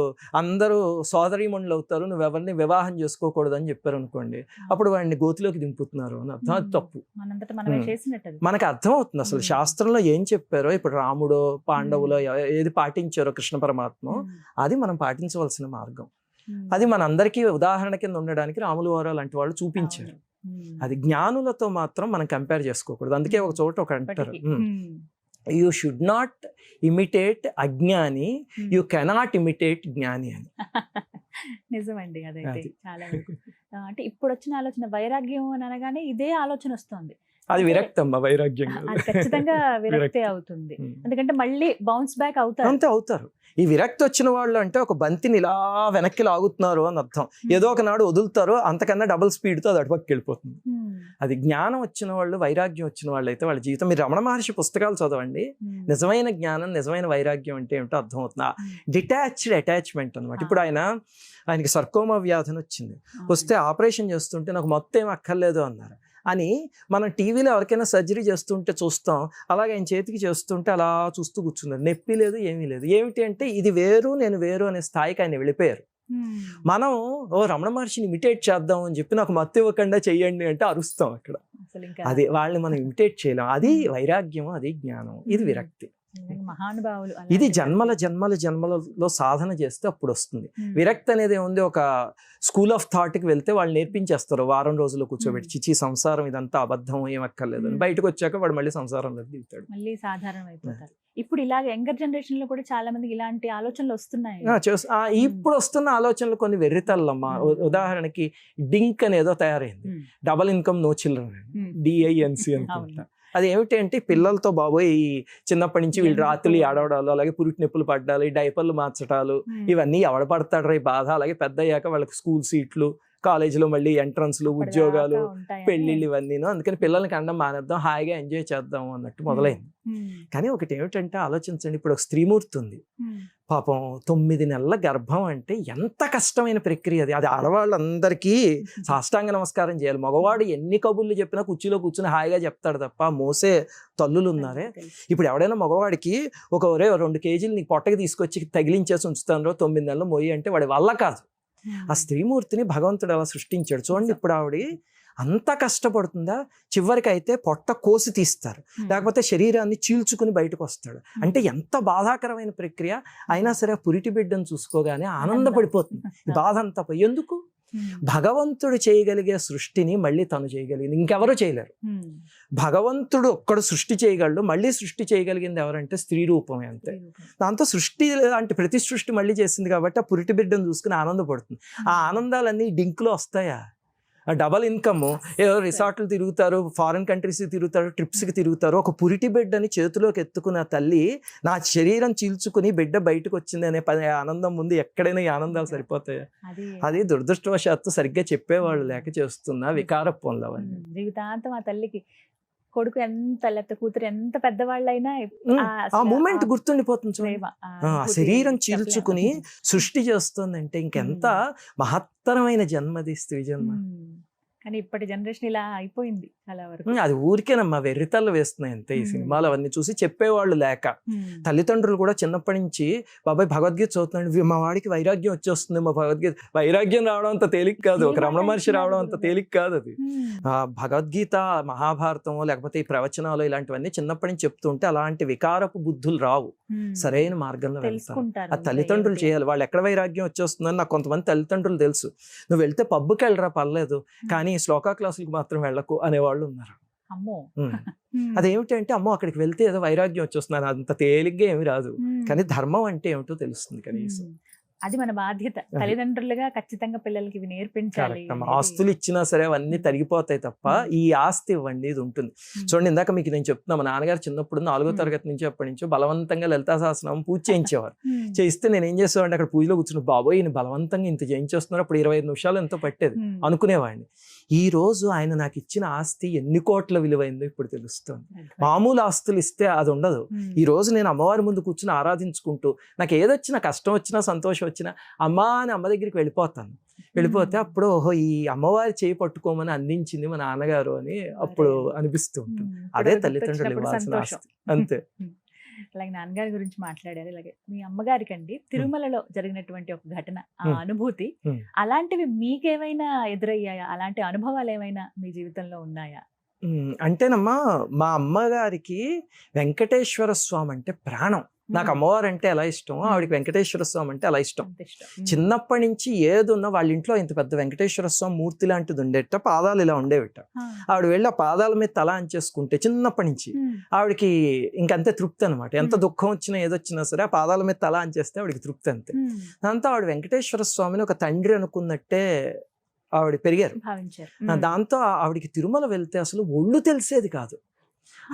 అందరూ సోదరీమణులు అవుతారు, నువ్వు ఎవరిని వివాహం చేసుకోకూడదు అని చెప్పారు అనుకోండి, అప్పుడు వాడిని గోతిలోకి దింపుతున్నారు అని అర్థం. అది తప్పు. మనకు అర్థం అవుతుంది అసలు శాస్త్రంలో ఏం చెప్పారో, ఇప్పుడు రాముడో పాండవులో ఏది పాటించారో కృష్ణ పరమాత్మ, అది మనం పాటించవలసిన మార్గం. అది మనందరికీ ఉదాహరణ కింద ఉండడానికి రాములు వారు లాంటి వాళ్ళు చూపించారు. అది జ్ఞానులతో మాత్రం మనం కంపేర్ చేసుకోకూడదు. అందుకే ఒక చోట ఒక అంటారు, యూ షుడ్ నాట్ ఇమిటేట్ అజ్ఞాని, యూ కెనాట్ ఇమిటేట్ జ్ఞాని అని. నిజమండి, అదైతే చాలా అంటే ఇప్పుడు వచ్చిన ఆలోచన వైరాగ్యం అని అనగానే ఇదే ఆలోచన వస్తుంది. అది విరక్తమ్మ, వైరాగ్యం అది ఖచ్చితంగా విరక్తే అవుతుంది. ఎందుకంటే మళ్ళీ బౌన్స్ బ్యాక్ అవుతారు. అంతే అవుతారు. ఈ విరక్తి వచ్చిన వాళ్ళు అంటే ఒక బంతిని ఇలా వెనక్కి లాగుతున్నారు అని అర్థం. ఏదో ఒక నాడు వదులుతారు, అంతకన్నా డబుల్ స్పీడ్తో అది అటుపక్కకి వెళ్ళిపోతుంది. అది జ్ఞానం వచ్చిన వాళ్ళు, వైరాగ్యం వచ్చిన వాళ్ళు అయితే వాళ్ళ జీవితం, మీరు రమణ మహర్షి పుస్తకాలు చదవండి, నిజమైన జ్ఞానం నిజమైన వైరాగ్యం అంటే ఏమిటో అర్థం అవుతుంది. డిటాచ్డ్ అటాచ్మెంట్ అనమాట. ఇప్పుడు ఆయనకి సర్కోమా వ్యాధి వచ్చింది, వస్తే ఆపరేషన్ చేస్తుంటే నాకు మొత్తం ఏం అక్కర్లేదు అన్నారు అని మనం టీవీలో ఎవరికైనా సర్జరీ చేస్తుంటే చూస్తాం, అలాగే ఆయన చేతికి చేస్తుంటే అలా చూస్తూ కూర్చున్నారు, నొప్పి లేదు ఏమీ లేదు. ఏమిటి అంటే ఇది వేరు నేను వేరు అనే స్థాయికి ఆయన వెళ్ళిపోయారు. మనం రమణ మహర్షిని ఇమిటేట్ చేద్దాం అని చెప్పి నాకు మత్తు ఇవ్వకుండా చెయ్యండి అంటే అరుస్తాం అక్కడ. అది వాళ్ళని మనం ఇమిటేట్ చేయలేం. అది వైరాగ్యం, అది జ్ఞానం, ఇది విరక్తి. మహానుభావులు ఇది జన్మలలో సాధన చేస్తే అప్పుడు వస్తుంది. విరక్తి అనేది ఏముంది, ఒక స్కూల్ ఆఫ్ థాట్ కి వెళ్తే వాళ్ళు నేర్పించేస్తారు వారం రోజుల్లో కూర్చోబెట్టి, చిచి సంసారం ఇదంతా అబద్ధం, ఏం అక్కర్లేదు అని. బయటకు వచ్చాక వాడు మళ్ళీ సంసారంలో దిగుతాడు, మళ్ళీ సాధారణం అయిపోతారు. ఇప్పుడు ఇలాగ యంగర్ జనరేషన్ లో కూడా చాలా మందికి ఇలాంటి ఆలోచనలు వస్తున్నాయి. ఇప్పుడు వస్తున్న ఆలోచనలు కొన్ని వెర్రితల్లమ్మా. ఉదాహరణకి డింక్ అనేదో తయారైంది, double income no children, DINC అనుకుంటా. అది ఏమిటి అంటే పిల్లలతో బాబోయ్ చిన్నప్పటి నుంచి వీళ్ళు రాత్రులు ఆడవడాలు, అలాగే పురిటి నొప్పులు పడ్డాలి, డైపర్లు మార్చడాలు, ఇవన్నీ ఎవడ పడతాడు రా బాధ. అలాగే పెద్ద అయ్యాక వాళ్ళకి స్కూల్ సీట్లు, కాలేజీలో మళ్ళీ ఎంట్రన్స్లు, ఉద్యోగాలు, పెళ్లిళ్ళు, ఇవన్నీను. అందుకని పిల్లలకి అండం మానేద్దాం, హాయిగా ఎంజాయ్ చేద్దాం అన్నట్టు మొదలైంది. కానీ ఒకటి ఏమిటంటే ఆలోచించండి, ఇప్పుడు ఒక స్త్రీమూర్తి ఉంది పాపం, 9 నెలల గర్భం అంటే ఎంత కష్టమైన ప్రక్రియ అది. ఆడవాళ్ళందరికీ సాష్టాంగ నమస్కారం చేయాలి. మగవాడు ఎన్ని కబుర్లు చెప్పినా కుర్చీలో కూర్చుని హాయిగా చెప్తాడు తప్ప మోసే తల్లులు ఉన్నారే. ఇప్పుడు ఎవడైనా మగవాడికి ఒక 2 కేజీలు నీకు పొట్టకి తీసుకొచ్చి తగిలించేసి ఉంచుతాను 9 నెలలు మోయి అంటే వాడి వల్ల కాదు. ఆ స్త్రీమూర్తిని భగవంతుడు అలా సృష్టించాడు. చూడండి, ఇప్పుడు ఆవిడ అంత కష్టపడుతుందా, చివరికి అయితే పొట్ట కోసి తీస్తారు, లేకపోతే శరీరాన్ని చీల్చుకుని బయటకు వస్తాడు. అంటే ఎంత బాధాకరమైన ప్రక్రియ అయినా సరే పురిటి బిడ్డను చూసుకోగానే ఆనందపడిపోతుంది. బాధ అంతా ఎందుకు? భగవంతుడు చేయగలిగే సృష్టిని మళ్ళీ తను చేయగలిగింది, ఇంకెవరూ చేయలేరు. భగవంతుడు ఒక్కడు సృష్టి చేయగలడు, మళ్ళీ సృష్టి చేయగలిగింది ఎవరంటే స్త్రీ రూపమే, అంతే. దాంతో సృష్టి లాంటి ప్రతి సృష్టి మళ్ళీ చేసింది కాబట్టి ఆ పురిటి బిడ్డను చూసుకుని ఆనందపడుతుంది. ఆ ఆనందాలన్నీ డింక్లో వస్తాయా? డబల్ ఇన్కమ్, ఏదో రిసార్ట్లు తిరుగుతారు, ఫారిన్ కంట్రీస్కి తిరుగుతారు, ట్రిప్స్కి తిరుగుతారు. ఒక పురిటి బిడ్డని చేతిలోకి ఎత్తుకున్న తల్లి నా శరీరం చీల్చుకుని బిడ్డ బయటకు వచ్చింది అనే ఆనందం ముందు ఎక్కడైనా ఈ ఆనందాలు సరిపోతాయా? అది దురదృష్టవశాత్తు సరిగ్గా చెప్పేవాళ్ళు లేక చేస్తున్న వికార పనులు అవన్నీ. జీవితాంతం ఆ తల్లికి కొడుకు ఎంత, లేకపోతే కూతురు ఎంత పెద్దవాళ్ళైనా ఆ మూమెంట్ గుర్తుండిపోతుంది. ఆ శరీరం చీల్చుకుని సృష్టి చేస్తుందంటే ఇంకెంత మహత్తరమైన జన్మది స్త్రీ జన్మ. కానీ ఇప్పటి జనరేషన్ ఇలా అయిపోయింది చాలా వరకు. అది ఊరికేనమ్మా, వెర్రితల్లు వేస్తున్నాయి అంతే. ఈ సినిమాలు అవన్నీ చూసి చెప్పేవాళ్ళు లేక, తల్లిదండ్రులు కూడా చిన్నప్పటి నుంచి బాబాయ్ భగవద్గీత చదువుతున్నాడు, మా వాడికి వైరాగ్యం వచ్చేస్తుంది, మా భగవద్గీత. వైరాగ్యం రావడం అంత తేలిక కాదు, ఒక రమణ మహర్షి రావడం అంత తేలిక కాదు. అది భగవద్గీత, మహాభారతం, లేకపోతే ఈ ప్రవచనాలు ఇలాంటివన్నీ చిన్నప్పటి నుంచి చెప్తుంటే అలాంటి వికారపు బుద్ధులు రావు, సరైన మార్గంలో వెళ్తారు. ఆ తల్లిదండ్రులు చేయాలి. వాళ్ళు ఎక్కడ వైరాగ్యం వచ్చేస్తుందని నాకు కొంతమంది తల్లిదండ్రులు తెలుసు. నువ్వు వెళ్తే పబ్బుకి వెళ్ళరా పర్లేదు, కానీ శ్లోకా క్లాసులకు మాత్రం వెళ్ళకు అనేవాళ్ళు ఉన్నారు. అదేమిటంటే అమ్మో అక్కడికి వెళ్తే ఏదో వైరాగ్యం వచ్చేస్తున్నారు, అంత తేలిగ్గా ఏమి రాదు. కానీ ధర్మం అంటే ఏమిటో తెలుస్తుంది కనీసం. అది మన బాధ్యత, తల్లిదండ్రులుగా ఖచ్చితంగా పిల్లలకి ఇవి నేర్పించాలి. ఆస్తులు ఇచ్చినా సరే అవన్నీ తరిగిపోతాయి తప్ప ఈ ఆస్తి ఇవ్వండి ఇది ఉంటుంది. చూడండి, ఇందాక మీకు నేను చెప్తున్నా, మా నాన్నగారు చిన్నప్పుడు 4వ తరగతి నుంచి అప్పటి నుంచో బలవంతంగా లలితా సహస్రనామం పూజ చేయించేవారు. చేయిస్తే నేను ఏం చేసేవాడిని, అక్కడ పూజలో కూర్చుని బాబోయ్ ఈయన బలవంతంగా ఇంత చేయించేస్తున్నారు, అప్పుడు 25 నిమిషాలు ఎంతో పట్టేది అనుకునేవాడిని. ఈ రోజు ఆయన నాకు ఇచ్చిన ఆస్తి ఎన్ని కోట్ల విలువైందో ఇప్పుడు తెలుస్తుంది. మామూలు ఆస్తులు ఇస్తే అది ఉండదు. ఈ రోజు నేను అమ్మవారి ముందు కూర్చుని ఆరాధించుకుంటూ నాకు ఏదొచ్చినా, కష్టం వచ్చినా, సంతోషం వచ్చినా అమ్మా అని అమ్మ దగ్గరికి వెళ్ళిపోతాను. వెళ్ళిపోతే అప్పుడు ఓహో ఈ అమ్మవారి చేయి పట్టుకోమని అందించింది మా నాన్నగారు అని అప్పుడు అనిపిస్తూ ఉంటుంది. అదే తల్లిదండ్రులు ఇవ్వాల్సిన ఆస్తి, అంతే. అలాగే నాన్నగారి గురించి మాట్లాడారు. ఇలాగే మీ అమ్మగారికి అండి తిరుమలలో జరిగినటువంటి ఒక ఘటన, ఆ అనుభూతి, అలాంటివి మీకేమైనా ఎదురయ్యాయా? అలాంటి అనుభవాలు ఏమైనా మీ జీవితంలో ఉన్నాయా? అంటేనమ్మా, మా అమ్మగారికి వెంకటేశ్వర స్వామి అంటే ప్రాణం. నాకు అమ్మవారు అంటే ఎలా ఇష్టం, ఆవిడకి వెంకటేశ్వర స్వామి అంటే అలా ఇష్టం. చిన్నప్పటి నుంచి ఏదున్నా వాళ్ళ ఇంట్లో ఇంత పెద్ద వెంకటేశ్వర స్వామి మూర్తి లాంటిది ఉండేట, పాదాలు ఇలా ఉండేవిట. ఆవిడ వెళ్ళి ఆ పాదాల మీద తల అంచేసుకుంటే చిన్నప్పటి నుంచి ఆవిడకి ఇంకంతే తృప్తి అనమాట. ఎంత దుఃఖం వచ్చినా ఏదొచ్చినా సరే ఆ పాదాల మీద తల అంచేస్తే ఆవిడకి తృప్తి అంతే. దాంతో ఆవిడ వెంకటేశ్వర స్వామిని ఒక తండ్రి అనుకున్నట్టే ఆవిడ పెరిగారు. దాంతో ఆవిడకి తిరుమల వెళ్తే అసలు ఒళ్ళు తెలిసేది కాదు.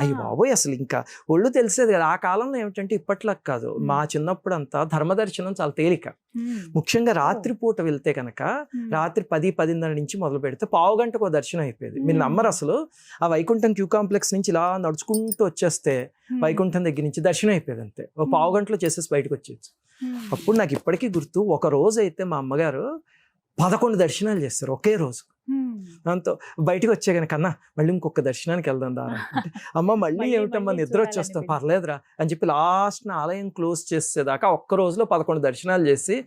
అయ్యి బాబోయ్, అసలు ఇంకా ఒళ్ళు తెలిసేది కదా. ఆ కాలంలో ఏమిటంటే ఇప్పట్లో కాదు, మా చిన్నప్పుడు అంతా ధర్మదర్శనం చాలా తేలిక. ముఖ్యంగా రాత్రిపూట వెళ్తే కనుక రాత్రి 10-10:30 నుంచి మొదలు పెడితే పావు గంటకు దర్శనం అయిపోయేది. మీరు నమ్మరు, అసలు ఆ వైకుంఠం క్యూ కాంప్లెక్స్ నుంచి ఇలా నడుచుకుంటూ వచ్చేస్తే వైకుంఠం దగ్గర నుంచి దర్శనం అయిపోయేది అంతే. ఓ పావు గంటలో చేసేసి బయటకు వచ్చేది. అప్పుడు నాకు ఇప్పటికీ గుర్తు, ఒక రోజు అయితే మా అమ్మగారు 11 దర్శనాలు చేస్తారు ఒకే రోజు. దాంతో బయటకు వచ్చే కన్నా మళ్ళీ ఇంకొక దర్శనానికి వెళ్దాం దారా అంటే, అమ్మ మళ్ళీ ఏమిటమ్మా నిద్ర వచ్చేస్తాం, పర్లేదురా అని చెప్పి లాస్ట్ ఆలయం క్లోజ్ చేసేదాకా ఒక్క రోజులో 11 దర్శనాలు చేసి,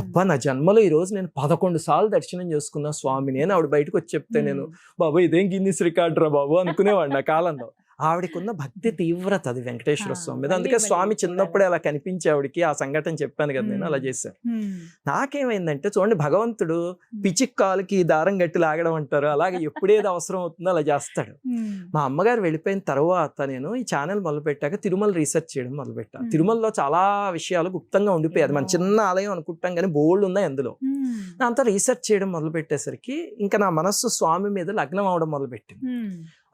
అబ్బా నా జన్మలో ఈ రోజు నేను 11 సార్లు దర్శనం చేసుకున్నా స్వామిని అని ఆవిడ బయటకు వచ్చి చెప్తే నేను బాబు ఇదేం గిన్నిస్ రికార్డు రా బాబు అనుకునేవాడిని నా కాలంలో. ఆవిడకున్న భక్తి తీవ్రత అది వెంకటేశ్వర స్వామి మీద. అందుకే స్వామి చిన్నప్పుడే అలా కనిపించి ఆవిడకి ఆ సంఘటన చెప్పాను కదా నేను, అలా చేశాను. నాకేమైందంటే చూడండి, భగవంతుడు పిచ్చిక్కాలకి దారం గట్టి లాగడం అంటారు, అలాగే ఎప్పుడేది అవసరం అవుతుందో అలా చేస్తాడు. మా అమ్మగారు వెళ్ళిపోయిన తర్వాత నేను ఈ ఛానల్ మొదలుపెట్టాక తిరుమల రీసెర్చ్ చేయడం మొదలుపెట్టాను. తిరుమలలో చాలా విషయాలు గుప్తంగా ఉండిపోయాయి. మన చిన్న ఆలయం అనుకుంటాం కానీ బోల్డ్ ఉన్నాయి అందులో. దాంతో రీసెర్చ్ చేయడం మొదలు పెట్టేసరికి ఇంకా నా మనస్సు స్వామి మీద లగ్నం అవడం మొదలుపెట్టింది.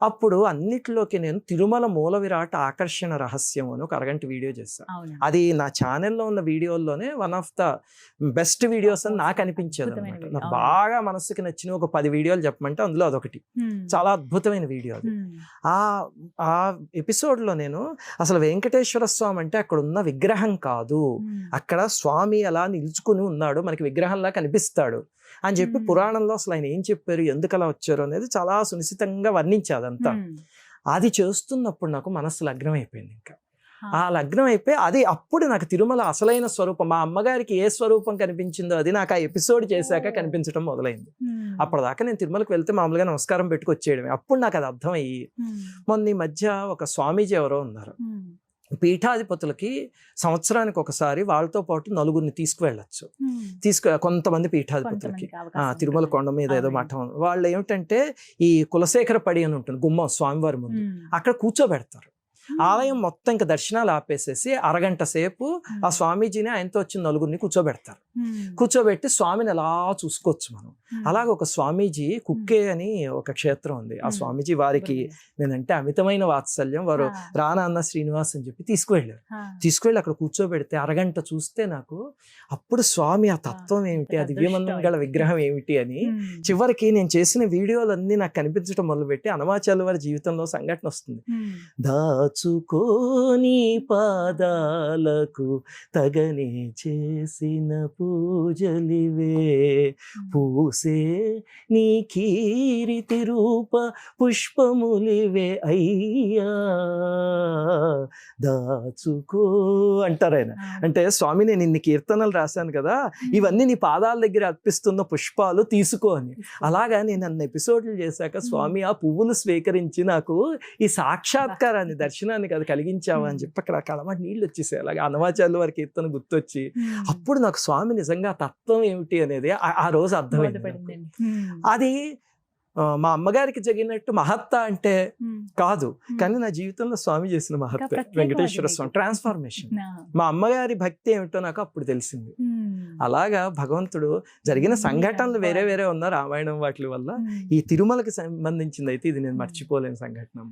అప్పుడు అన్నిటిలోకి నేను తిరుమల మూల విరాట్ ఆకర్షణ రహస్యం అని ఒక అరగంట వీడియో చేశాను. అది నా ఛానల్లో ఉన్న వీడియోల్లోనే one of the best videos అని నాకు అనిపించేది అనమాట. నాకు బాగా మనసుకి నచ్చిన ఒక 10 వీడియోలు చెప్పమంటే అందులో అదొకటి. చాలా అద్భుతమైన వీడియో అది. ఆ ఎపిసోడ్ లో నేను అసలు వెంకటేశ్వర స్వామి అంటే అక్కడ ఉన్న విగ్రహం కాదు, అక్కడ స్వామి అలా నిలుచుకుని ఉన్నాడు, మనకి విగ్రహంలా కనిపిస్తాడు అని చెప్పి పురాణంలో అసలు ఆయన ఏం చెప్పారు, ఎందుకు అలా వచ్చారు అనేది చాలా సునిశ్చితంగా వర్ణించారు అదంతా. అది చేస్తున్నప్పుడు నాకు మనస్సు లగ్నం అయిపోయింది. ఇంకా ఆ లగ్నం అయిపోయి అది అప్పుడు నాకు తిరుమల అసలైన స్వరూపం, మా అమ్మగారికి ఏ స్వరూపం కనిపించిందో అది నాకు ఆ ఎపిసోడ్ చేశాక కనిపించడం మొదలైంది. అప్పటిదాకా నేను తిరుమలకి వెళ్తే మామూలుగా నమస్కారం పెట్టుకొచ్చేయడమే. అప్పుడు నాకు అది అర్థమయ్యి, మొన్న ఈ మధ్య ఒక స్వామీజీ ఎవరో ఉన్నారు, పీఠాధిపతులకి సంవత్సరానికి ఒకసారి వాళ్ళతో పాటు 4 తీసుకువెళ్ళచ్చు. కొంతమంది పీఠాధిపతులకి తిరుమల కొండ మీద ఏదో మఠం, వాళ్ళు ఏమిటంటే ఈ కులశేఖర పడి అని ఉంటుంది గుమ్మం స్వామివారి ముందు, అక్కడ కూర్చోబెడతారు. ఆలయం మొత్తం ఇంకా దర్శనాలు ఆపేసేసి అరగంట సేపు ఆ స్వామీజీని ఆయనతో వచ్చిన 4 కూర్చోబెడతారు. కూర్చోబెట్టి స్వామిని అలా చూసుకోవచ్చు మనం. అలాగే ఒక స్వామీజీ కుక్కే అని ఒక క్షేత్రం ఉంది, ఆ స్వామీజీ వారికి నేనంటే అమితమైన వాత్సల్యం, వారు రానాన్న శ్రీనివాస్ అని చెప్పి తీసుకువెళ్ళి అక్కడ కూర్చోబెడితే అరగంట చూస్తే నాకు అప్పుడు స్వామి ఆ తత్వం ఏమిటి, ఆ దివ్యమంగళ విగ్రహం ఏమిటి అని చివరికి నేను చేసిన వీడియోలన్నీ నాకు కనిపించడం మొదలుపెట్టి హనుమాచార్యుల వారి జీవితంలో సంఘటన వస్తుంది. దాచుకోని పాదాలకు తగనే చేసిన పూజలివే, పూసే నీ కీర్తి రూప పుష్పములివే అయ్యా, దాచుకో అంటారు ఆయన. అంటే స్వామి నేను ఇన్ని కీర్తనలు రాశాను కదా, ఇవన్నీ నీ పాదాల దగ్గర అర్పిస్తున్న పుష్పాలు తీసుకో అని. అలాగా నేను అన్ని ఎపిసోడ్లు చేశాక స్వామి ఆ పువ్వులు స్వీకరించి నాకు ఈ సాక్షాత్కారాన్ని, దర్శనాన్ని కదా కలిగించావా అని చెప్పి అక్కడ కళమటి నీళ్ళు వచ్చేసాయి. అలాగే హనుమాచార్యుల వారి కీర్తన గుర్తొచ్చి అప్పుడు నాకు స్వామి నిజంగా తత్వం ఏమిటి అనేది ఆ రోజు అర్థమైంది. అది మా అమ్మగారికి జరిగినట్టు మహత్తా అంటే కాదు, కానీ నా జీవితంలో స్వామి చేసిన మహత్త వెంకటేశ్వర స్వామి ట్రాన్స్ఫార్మేషన్. మా అమ్మగారి భక్తి ఏమిటో నాకు అప్పుడు తెలిసింది. అలాగా భగవంతుడు జరిగిన సంఘటనలు వేరే వేరే ఉన్న రామాయణం వాటి వల్ల ఈ తిరుమలకి సంబంధించింది అయితే ఇది నేను మర్చిపోలేని సంఘటన.